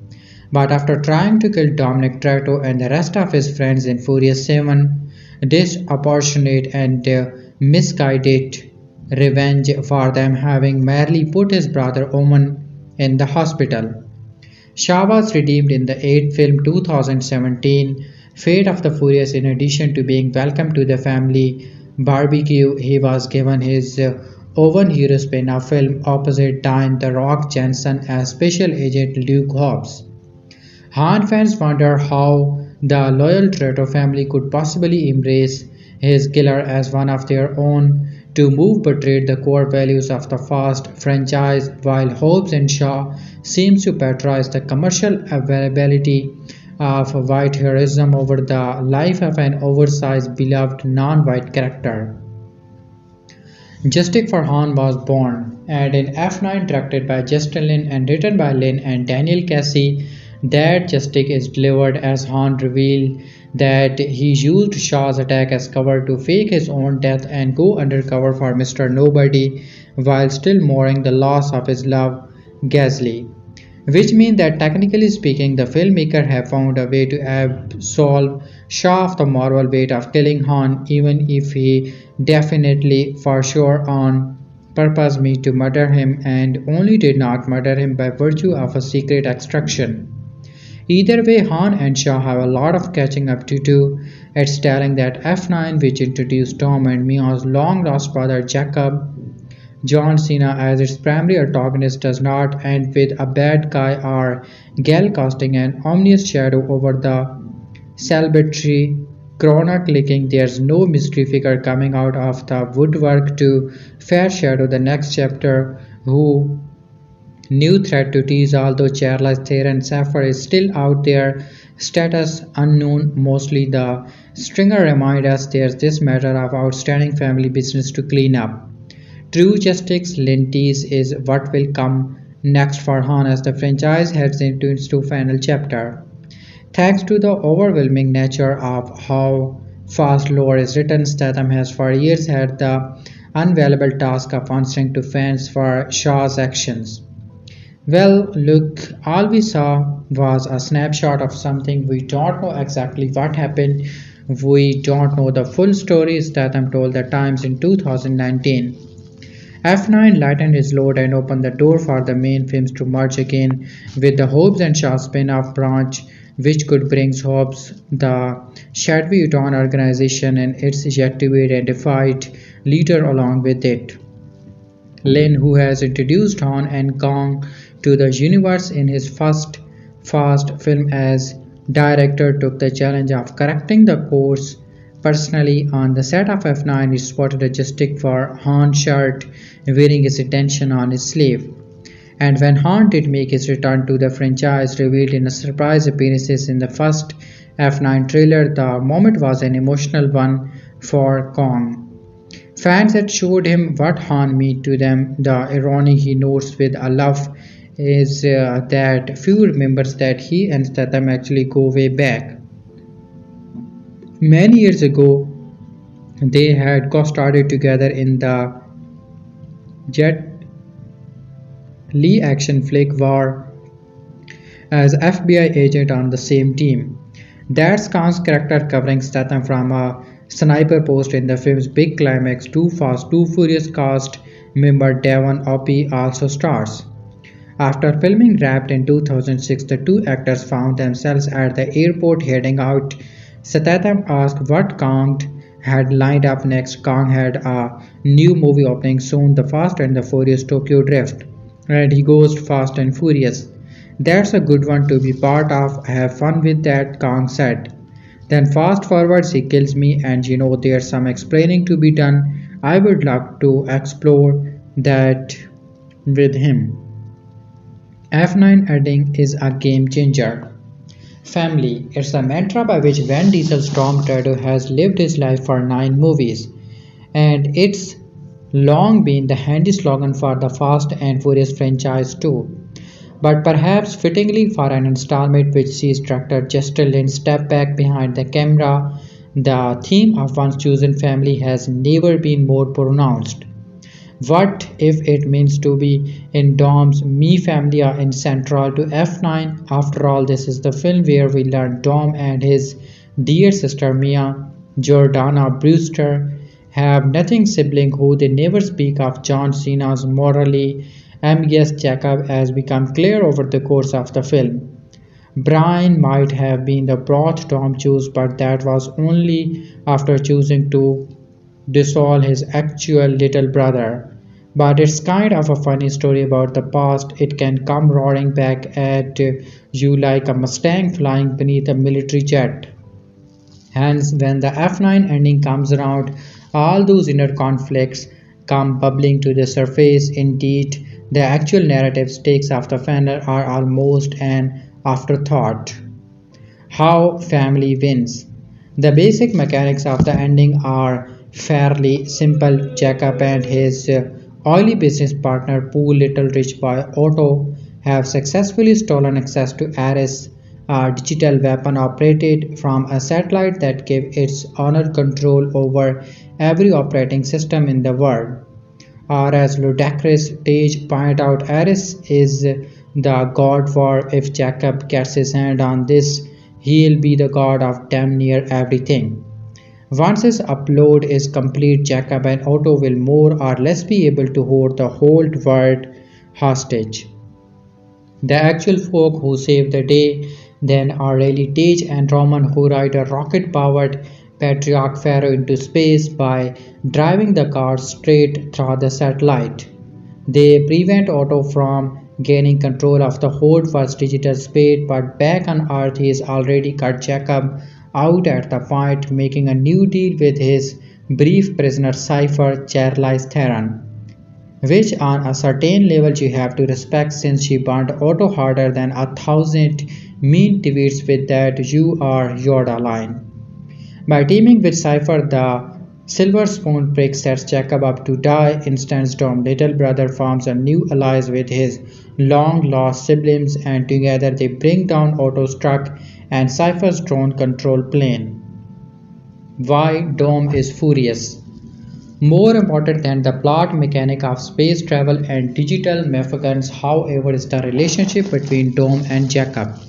But after trying to kill Dominic Toretto and the rest of his friends in Furious 7, disproportionate and misguided revenge for them having merely put his brother Omen in the hospital. Shaw was redeemed in the 8th film 2017 Fate of the Furious. In addition to being welcomed to the family barbecue, he was given his Owen hero spin-off film opposite Dwayne "The Rock" Johnson as Special Agent Luke Hobbs. Han fans wonder how the loyal Toretto family could possibly embrace his killer as one of their own. To move betrayed the core values of the Fast franchise, while Hobbs and Shaw seems to patronize the commercial availability of white heroism over the life of an oversized, beloved non-white character. Justice for Han was born, and in F9 directed by Justin Lin and written by Lin and Daniel Casey, that justice is delivered as Han revealed that he used Shaw's attack as cover to fake his own death and go undercover for Mr. Nobody while still mourning the loss of his love, Gasly. Which means that technically speaking, the filmmaker have found a way to absolve Shaw of the moral weight of killing Han, even if he definitely for sure on purpose meant to murder him and only did not murder him by virtue of a secret extraction. Either way, Han and Shaw have a lot of catching up to do. It's telling that F9, which introduced Tom and Mia's long-lost brother Jakob, John Cena as its primary antagonist, does not end with a bad guy or gal casting an ominous shadow over the celebratory corona clicking. There's no mystery figure coming out of the woodwork to foreshadow the next chapter. Who new threat to tease, although Charlize Theron Cipher is still out there, status unknown. Mostly the stringer reminds us there's this matter of outstanding family business to clean up. True justice lentis is what will come next for Han as the franchise heads into its final chapter. Thanks to the overwhelming nature of how fast lore is written, Statham has for years had the unvaluable task of answering to fans for Shaw's actions. Well, look, all we saw was a snapshot of something. We don't know exactly what happened. We don't know the full story, Statham told the Times in 2019. F9 lightened his load and opened the door for the main films to merge again with the Hobbs and Shaw spin-off branch, which could bring Hobbs, the shadowy Uton organization, and its yet-to-be identified leader along with it. Lin, who has introduced Han and Kong to the universe in his first Fast film as director, took the challenge of correcting the course personally. On the set of F9, he spotted a stick for Han shirt wearing his intention on his sleeve. And when Han did make his return to the franchise, revealed in a surprise appearances in the first F9 trailer, the moment was an emotional one for Kong. Fans had showed him what Han meant to them. The irony he notes with a laugh is that few remembers that he and Statham actually go way back. Many years ago, they had co-starred together in the Jet Li action flick War as FBI agent on the same team. That's Khan's character covering Statham from a sniper post in the film's big climax. Too Fast, Too Furious cast member Devon Opie also stars. After filming wrapped in 2006, the two actors found themselves at the airport heading out. Statham asked what Kong had lined up next. Kong had a new movie opening soon, The Fast and the Furious Tokyo Drift, and he goes Fast and Furious. That's a good one to be part of. Have fun with that, Kong said. Then fast forwards, he kills me, and there's some explaining to be done. I would love to explore that with him. F9 ending is a game changer. Family. It's the mantra by which Van Diesel's Tom Toretto has lived his life for 9 movies, and it's long been the handy slogan for the Fast and Furious franchise too. But perhaps fittingly for an installment which sees director Justin Lin step back behind the camera, the theme of one's chosen family has never been more pronounced. What if it means to be in Dom's Me Familia in Central to F9? After all, this is the film where we learn Dom and his dear sister Mia Jordana Brewster have nothing sibling who they never speak of. John Cena's morally ambiguous Jakob has become clear over the course of the film. Brian might have been the broth Dom chose, but that was only after choosing to disown his actual little brother. But it's kind of a funny story about the past. It can come roaring back at you like a Mustang flying beneath a military jet. Hence, when the F9 ending comes around, all those inner conflicts come bubbling to the surface. Indeed, the actual narrative stakes of the final are almost an afterthought. How family wins. The basic mechanics of the ending are fairly simple. Jacob and his oily business partner, poor little rich boy Otto, have successfully stolen access to Ares, a digital weapon operated from a satellite that gave its owner control over every operating system in the world. Or as ludicrous Tage pointed out, Ares is the god war. If Jacob gets his hand on this, he'll be the god of damn near everything. Once his upload is complete, Jacob and Otto will more or less be able to hold the whole world hostage. The actual folk who save the day then are really Tage and Roman, who ride a rocket-powered Patriarch Pharaoh into space by driving the car straight through the satellite. They prevent Otto from gaining control of the whole first digital space, but back on Earth he is already cut Jacob out at the point, making a new deal with his brief prisoner Cipher, Charlize Theron, which on a certain level you have to respect since she burned Otto harder than 1,000 mean tweets with that "you are Yoda" line. By teaming with Cipher, the Silver Spoon prick sets Jacob up to die. Instance Dom little brother forms a new alliance with his long-lost siblings and together they bring down Otto's truck and Cipher's drone control plane. Why Dom is furious. More important than the plot mechanic of space travel and digital mafagans, however, is the relationship between Dom and Jacob.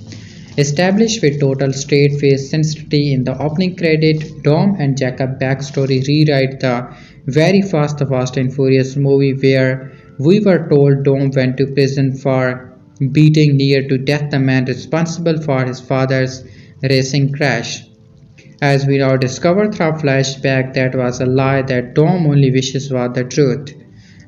Established with total straight-faced sincerity in the opening credit, Dom and Jacob backstory rewrite the very Fast and Furious movie where we were told Dom went to prison for beating near to death the man responsible for his father's racing crash. As we now discover through flashback, that was a lie that Dom only wishes was the truth.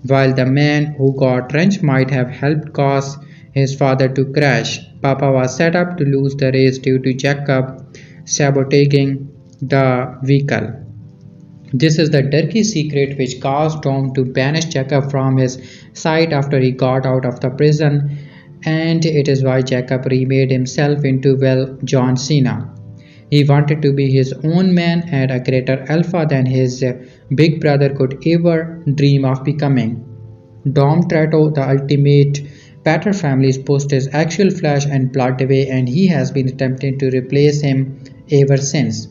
While the man who got drenched might have helped cause his father to crash, Papa was set up to lose the race due to Jacob sabotaging the vehicle. This is the dirty secret which caused Dom to banish Jacob from his sight after he got out of the prison, and it is why Jacob remade himself into, well, John Cena. He wanted to be his own man and a greater alpha than his big brother could ever dream of becoming. Dom Toretto, the ultimate Pater family's pushed his actual flesh and blood away and he has been attempting to replace him ever since.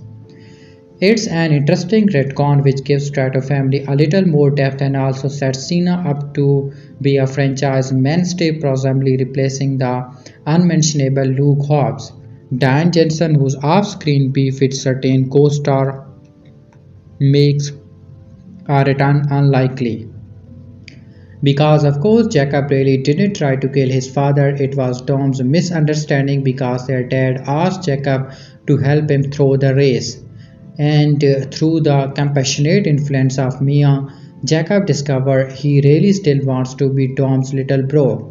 It's an interesting retcon which gives Toretto family a little more depth and also sets Cena up to be a franchise mainstay, presumably replacing the unmentionable Luke Hobbs. Dan Jensen, whose off-screen beef with certain co-star makes a return unlikely. Because of course Jacob really didn't try to kill his father, it was Dom's misunderstanding because their dad asked Jacob to help him throw the race. And through the compassionate influence of Mia, Jacob discovered he really still wants to be Dom's little bro.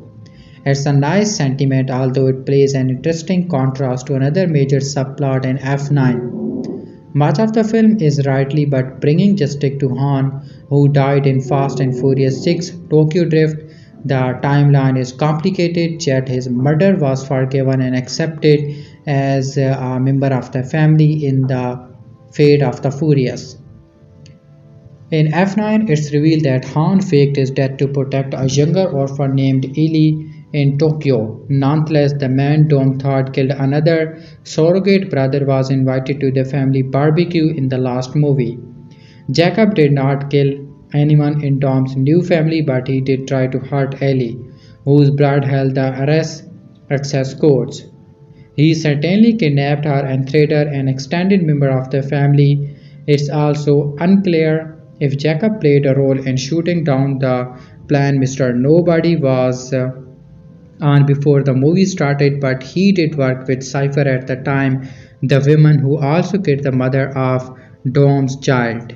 It's a nice sentiment, although it plays an interesting contrast to another major subplot in F9. Much of the film is rightly but bringing justice to Han, who died in Fast and Furious 6 Tokyo Drift. The timeline is complicated, yet his murder was forgiven and accepted as a member of the family in the Fate of the Furious. In F9, it's revealed that Han faked his death to protect a younger orphan named Ellie in Tokyo. Nonetheless, the man Dom thought killed another surrogate brother was invited to the family barbecue in the last movie. Jacob did not kill anyone in Dom's new family, but he did try to hurt Ellie, whose blood held the arrest access codes. He certainly kidnapped her and threatened an extended member of the family. It's also unclear if Jacob played a role in shooting down the plan Mr. Nobody was on before the movie started, but he did work with Cipher at the time, the woman who also killed the mother of Dom's child.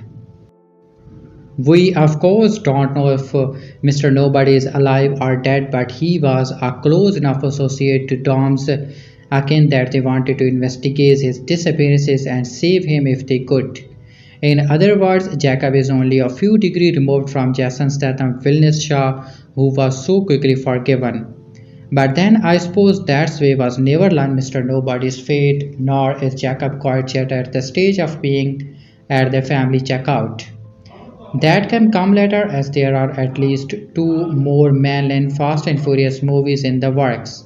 We of course don't know if Mr. Nobody is alive or dead, but he was a close enough associate to Dom's akin that they wanted to investigate his disappearances and save him if they could. In other words, Jacob is only a few degrees removed from Jason Statham villainous Shah, who was so quickly forgiven. But then I suppose that's way was never learned Mr. Nobody's fate, nor is Jacob quite yet at the stage of being at the family checkout. That can come later as there are at least two more mainline Fast and Furious movies in the works.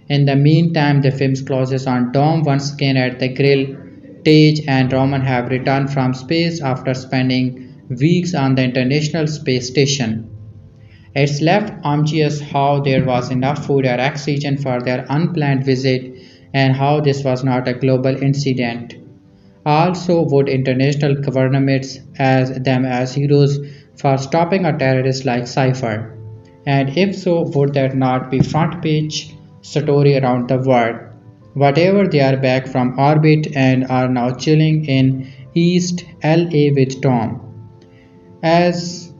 In the meantime, the film's closes on Dom once again at the grill. Tage and Roman have returned from space after spending weeks on the International Space Station. It's left ambiguous how there was enough food or oxygen for their unplanned visit and how this was not a global incident. Also, would international governments as them as heroes for stopping a terrorist like Cipher? And if so, would that not be front page story around the world? Whatever, they are back from orbit and are now chilling in East LA with Tom. As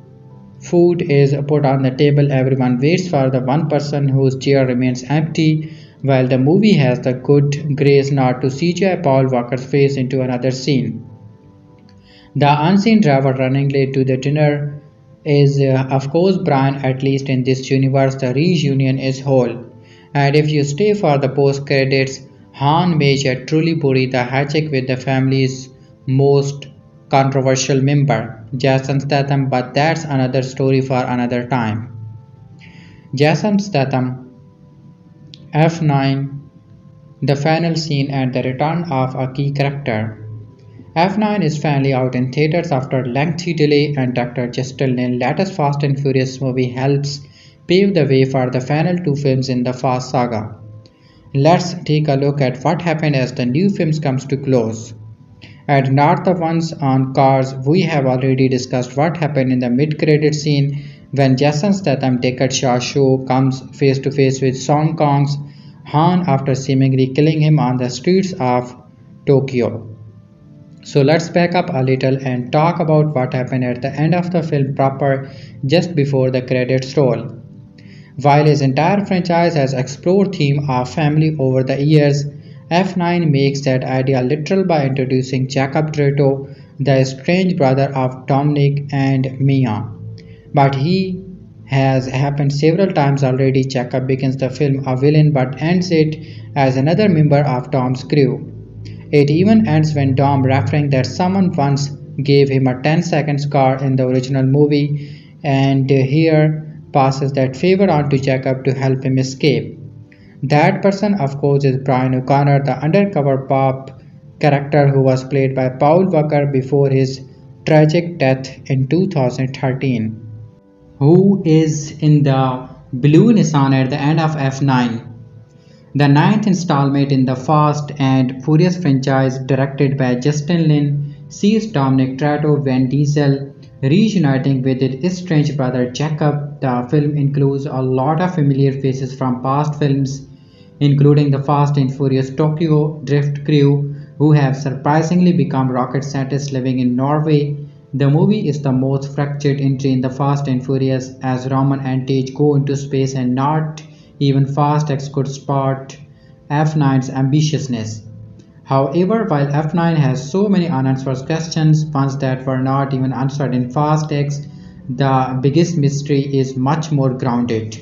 food is put on the table, everyone waits for the one person whose chair remains empty, while the movie has the good grace not to CGI Paul Walker's face into another scene. The unseen driver running late to the dinner is, of course, Brian. At least in this universe, the reunion is whole. And if you stay for the post credits, Han may yet truly bury the hatchet with the family's most controversial member, Jason Statham, but that's another story for another time. Jason Statham, F9, the final scene and the return of a key character. F9 is finally out in theaters after a lengthy delay, and Dr. Justin Lin latest Fast and Furious movie helps pave the way for the final two films in the Fast Saga. Let's take a look at what happened as the new films comes to close. And not the ones on cars, we have already discussed what happened in the mid-credit scene when Jason Statham Deckard Shaw show comes face to face with Song Kong's Han after seemingly killing him on the streets of Tokyo. So let's back up a little and talk about what happened at the end of the film proper just before the credits roll. While his entire franchise has explored theme of family over the years, F9 makes that idea literal by introducing Jakob Toretto, the estranged brother of Dominic and Mia. But he has happened several times already. Jakob begins the film a villain but ends it as another member of Dom's crew. It even ends when Dom, referring that someone once gave him a 10-second scar in the original movie, and here passes that favor on to Jacob to help him escape. That person, of course, is Brian O'Connor, the undercover cop character who was played by Paul Walker before his tragic death in 2013, who is in the blue Nissan at the end of F9. The ninth installment in the Fast and Furious franchise, directed by Justin Lin, sees Dominic Toretto, Vin Diesel, reuniting with his estranged brother Jakob. The film includes a lot of familiar faces from past films, including the Fast and Furious Tokyo Drift crew, who have surprisingly become rocket scientists living in Norway. The movie is the most fractured entry in the Fast and Furious, as Roman and Tage go into space and not even Fast X could spot F9's ambitiousness. However, while F9 has so many unanswered questions, ones that were not even answered in Fast X, the biggest mystery is much more grounded.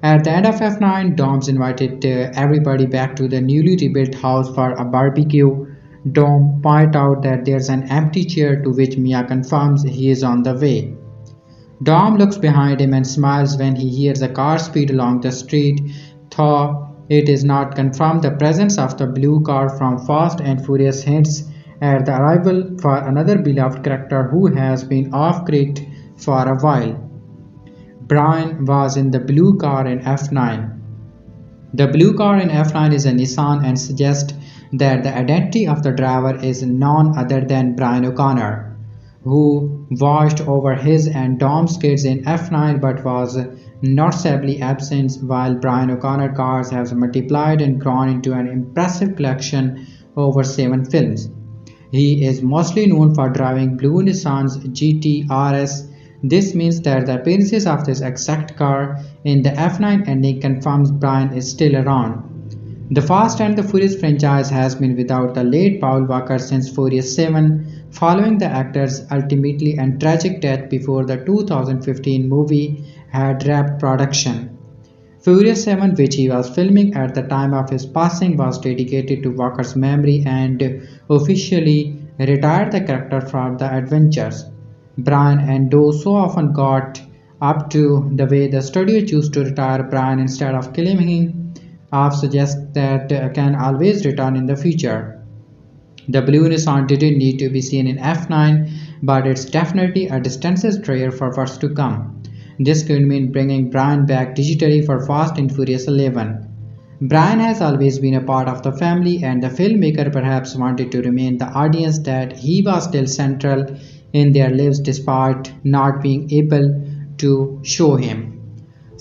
At the end of F9, Dom's invited everybody back to the newly rebuilt house for a barbecue. Dom points out that there's an empty chair, to which Mia confirms he is on the way. Dom looks behind him and smiles when he hears a car speed along the street, though it is not confirmed. The presence of the blue car from Fast and Furious hints at the arrival for another beloved character who has been off-grid for a while. Brian was in the blue car in F9. The blue car in F9 is a Nissan and suggests that the identity of the driver is none other than Brian O'Connor, who watched over his and Dom's kids in F9 but was noticeably absent. While Brian O'Connor cars have multiplied and grown into an impressive collection over 7 films. He is mostly known for driving blue Nissan's GT-RS. This means that the appearances of this exact car in the F9 ending confirms Brian is still around. The Fast and the Furious franchise has been without the late Paul Walker since Furious 7, following the actor's ultimately and tragic death before the 2015 movie had wrapped production. Furious 7, which he was filming at the time of his passing, was dedicated to Walker's memory and officially retired the character from the adventures. Brian and Doe so often got up to the way the studio chose to retire Brian instead of killing him off suggests that can always return in the future. The blue Nissan didn't need to be seen in F9, but it's definitely a distance trail for what's to come. This could mean bringing Brian back digitally for Fast and Furious 11. Brian has always been a part of the family, and the filmmaker perhaps wanted to remind the audience that he was still central in their lives despite not being able to show him.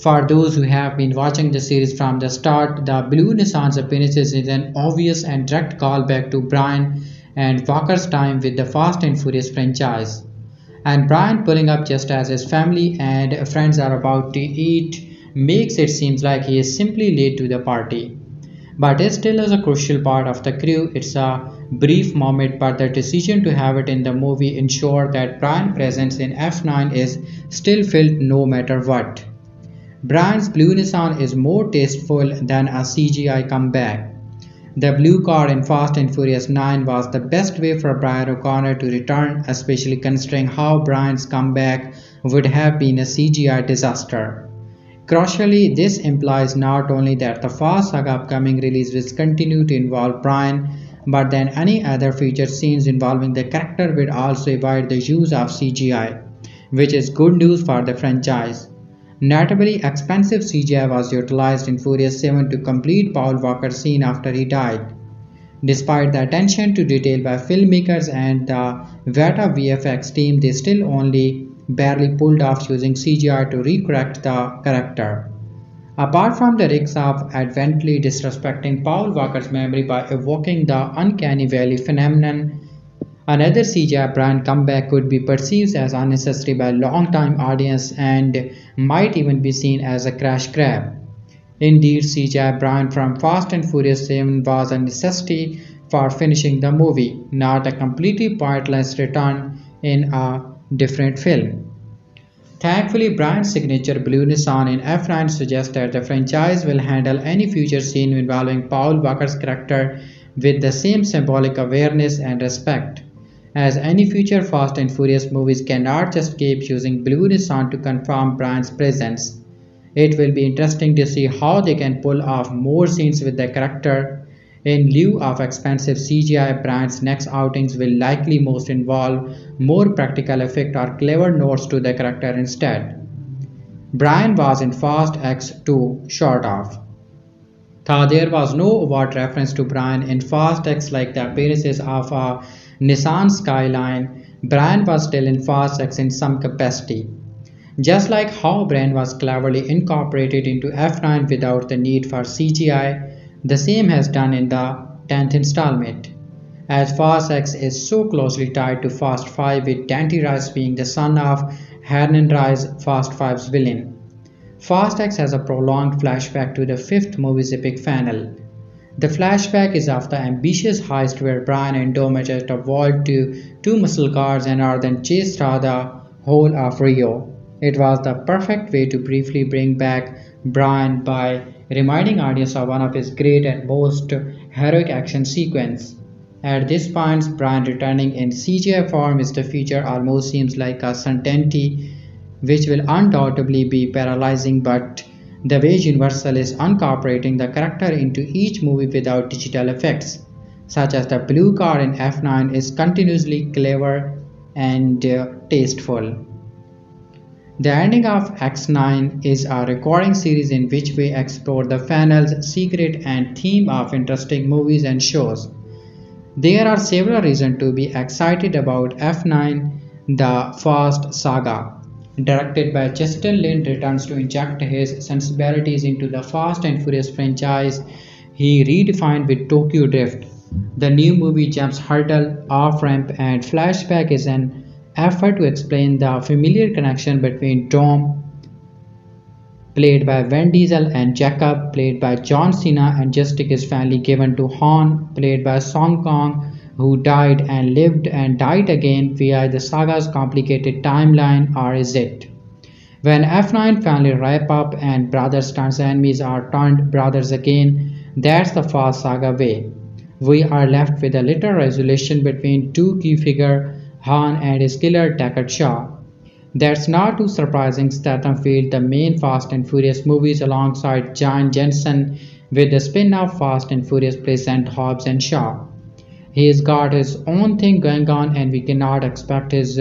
For those who have been watching the series from the start, the blue Nissan's appearance is an obvious and direct callback to Brian and Walker's time with the Fast and Furious franchise. And Brian pulling up just as his family and friends are about to eat makes it seem like he is simply late to the party. But it still is a crucial part of the crew. It's a brief moment, but the decision to have it in the movie ensures that Brian's presence in F9 is still felt no matter what. Brian's blue Nissan is more tasteful than a CGI comeback. The blue car in Fast and Furious 9 was the best way for Brian O'Connor to return, especially considering how Brian's comeback would have been a CGI disaster. Crucially, this implies not only that the Fast Saga upcoming release will continue to involve Brian, but that any other future scenes involving the character will also avoid the use of CGI, which is good news for the franchise. Notably, expensive CGI was utilized in Furious 7 to complete Paul Walker's scene after he died. Despite the attention to detail by filmmakers and the Veta VFX team, they still only barely pulled off using CGI to recreate the character. Apart from the risks of advently disrespecting Paul Walker's memory by evoking the uncanny valley phenomenon, another CGI brand comeback could be perceived as unnecessary by long-time audience and might even be seen as a crash grab. Indeed, CGI brand from Fast and Furious 7 was a necessity for finishing the movie, not a completely pointless return in a different film. Thankfully, Brian's signature blue Nissan in F9 suggests that the franchise will handle any future scene involving Paul Walker's character with the same symbolic awareness and respect, as any future Fast and Furious movies cannot just keep using blue Nissan to confirm Brian's presence. It will be interesting to see how they can pull off more scenes with the character. In lieu of expensive CGI, Brian's next outings will likely most involve more practical effect or clever nods to the character instead. Brian was in Fast X 2 short of. Though there was no overt reference to Brian in Fast X like the appearances of a Nissan Skyline, Brian was still in Fast X in some capacity. Just like how Brian was cleverly incorporated into F9 without the need for CGI, the same has done in the 10th installment. As Fast X is so closely tied to Fast 5 with Dante Rice being the son of Hernan Rice, Fast 5's villain. Fast X has a prolonged flashback to the 5th movie's epic finale. The flashback is of the ambitious heist where Brian and Dominic Toretto vault to two muscle cars and are then chased through the whole of Rio. It was the perfect way to briefly bring back Brian by reminding audience of one of his great and most heroic action sequences. At this point, Brian returning in CGI form is the future almost seems like a certainty, which will undoubtedly be paralyzing, but the way Universal is incorporating the character into each movie without digital effects, such as the blue car in F9, is continuously clever and tasteful. The ending of X9 is a recording series in which we explore the final's secret and theme of interesting movies and shows. There are several reasons to be excited about F9, the Fast Saga. Directed by Justin Lin returns to inject his sensibilities into the Fast and Furious franchise he redefined with Tokyo Drift. The new movie jumps hurdle, off-ramp and flashback is an effort to explain the familiar connection between Dom, played by Vin Diesel, and Jakob, played by John Cena, and justice is finally given to Han, played by Song Kang, who died and lived and died again via the saga's complicated timeline, or is it? When F9 finally wrap up and brothers turns enemies are turned brothers again, that's the Fast Saga way. We are left with a little resolution between two key figures, Han and his killer Deckard Shaw. That's not too surprising. Statham filmed the main Fast and Furious movies alongside John Jensen, with the spin-off Fast and Furious present Hobbs and Shaw. He's got his own thing going on and we cannot expect his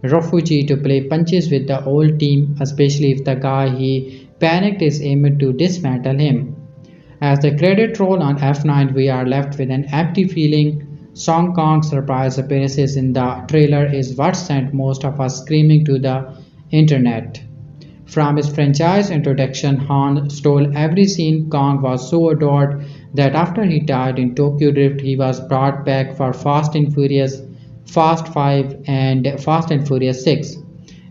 refugee to play punches with the old team, especially if the guy he panicked is aiming to dismantle him. As the credit roll on F9, we are left with an empty feeling. Song Kang's surprise appearances in the trailer is what sent most of us screaming to the internet. From his franchise introduction, Han stole every scene. Kang was so adored that after he died in Tokyo Drift, he was brought back for Fast and Furious, Fast 5 and Fast and Furious 6,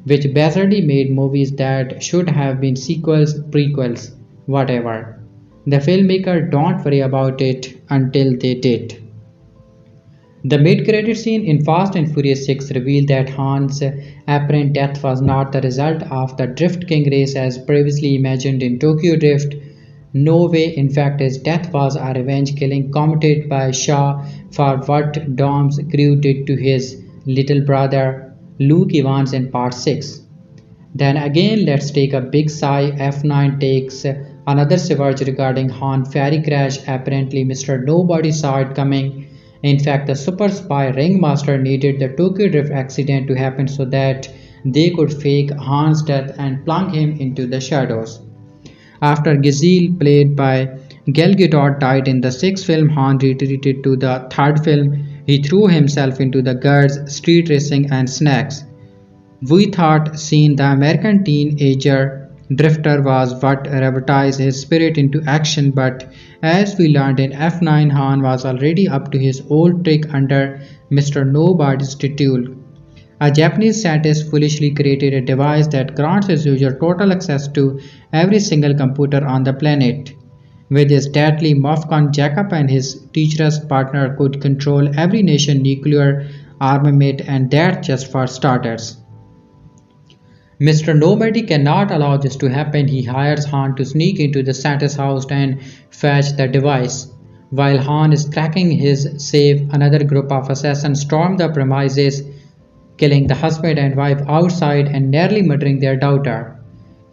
which bizarrely made movies that should have been sequels, prequels, whatever. The filmmaker don't worry about it until they did. The mid-credit scene in Fast and Furious 6 revealed that Han's apparent death was not the result of the Drift King race as previously imagined in Tokyo Drift. No way, in fact, his death was a revenge killing committed by Shah for what Dom's crew did to his little brother Luke Evans in Part 6. Then again, let's take a big sigh. F9 takes another savage regarding Han ferry crash. Apparently, Mr. Nobody saw it coming. In fact, the super spy ringmaster needed the Tokyo Drift accident to happen so that they could fake Han's death and plunge him into the shadows. After Giselle, played by Gal Gadot, died in the sixth film, Han retreated to the third film. He threw himself into the guards, street racing, and snacks. We thought seeing the American teenager drifter was what revitalized his spirit into action, but as we learned in F9, Han was already up to his old trick under Mr. Nobody's tutel. A Japanese scientist foolishly created a device that grants his user total access to every single computer on the planet. With his deadly Mofcon, Jakob and his treacherous partner could control every nation's nuclear armament, and that's just for starters. Mr. Nobody cannot allow this to happen. He hires Han to sneak into the scientist's house and fetch the device. While Han is cracking his safe, another group of assassins storm the premises, killing the husband and wife outside and nearly murdering their daughter.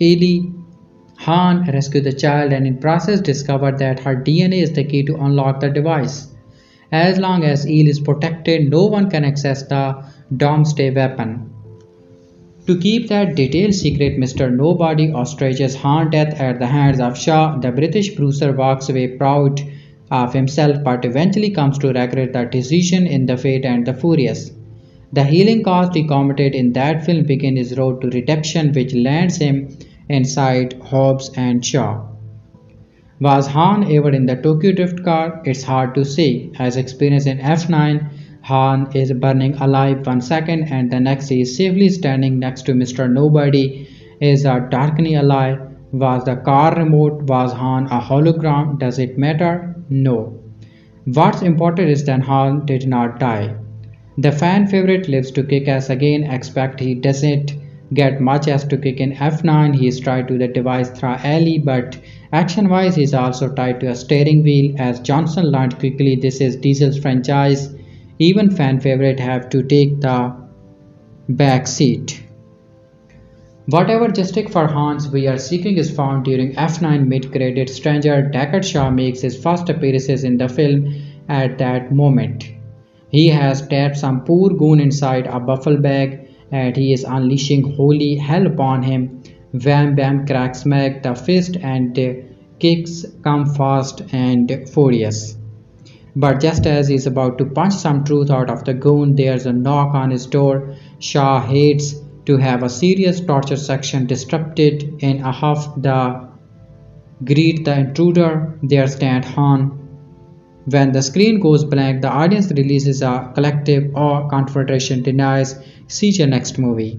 Ellie, Han rescues the child and in process discovers that her DNA is the key to unlock the device. As long as Eel is protected, no one can access the Doomsday weapon. To keep that detailed secret, Mr. Nobody ostriches Han's death at the hands of Shah. The British bruiser walks away proud of himself but eventually comes to regret the decision in The Fate and the Furious. The healing cause he committed in that film begins his road to redemption, which lands him inside Hobbs and Shaw. Was Han ever in the Tokyo Drift car? It's hard to say. As experienced in F9, Han is burning alive 1 second and the next he is safely standing next to Mr. Nobody is a darkening ally. Was the car remote? Was Han a hologram? Does it matter? No. What's important is that Han did not die. The fan favorite lives to kick ass again, except he doesn't get much ass to kick in F9. He is tied to the device through alley, but action wise he is also tied to a steering wheel. As Johnson learned quickly, this is Diesel's franchise. Even fan favorite have to take the back seat. Whatever justice for Hans we are seeking is found during F9 mid-credit. Stranger Deckard Shaw makes his first appearances in the film at that moment. He has trapped some poor goon inside a buffel bag and he is unleashing holy hell upon him. Wham bam crack smack, the fist and the kicks come fast and furious. But just as he is about to punch some truth out of the goon, there's a knock on his door. Shaw hates to have a serious torture section disrupted. In a huff, the greet the intruder. There stands Han. When the screen goes blank, the audience releases a collective awe. Confrontation denies. See your next movie.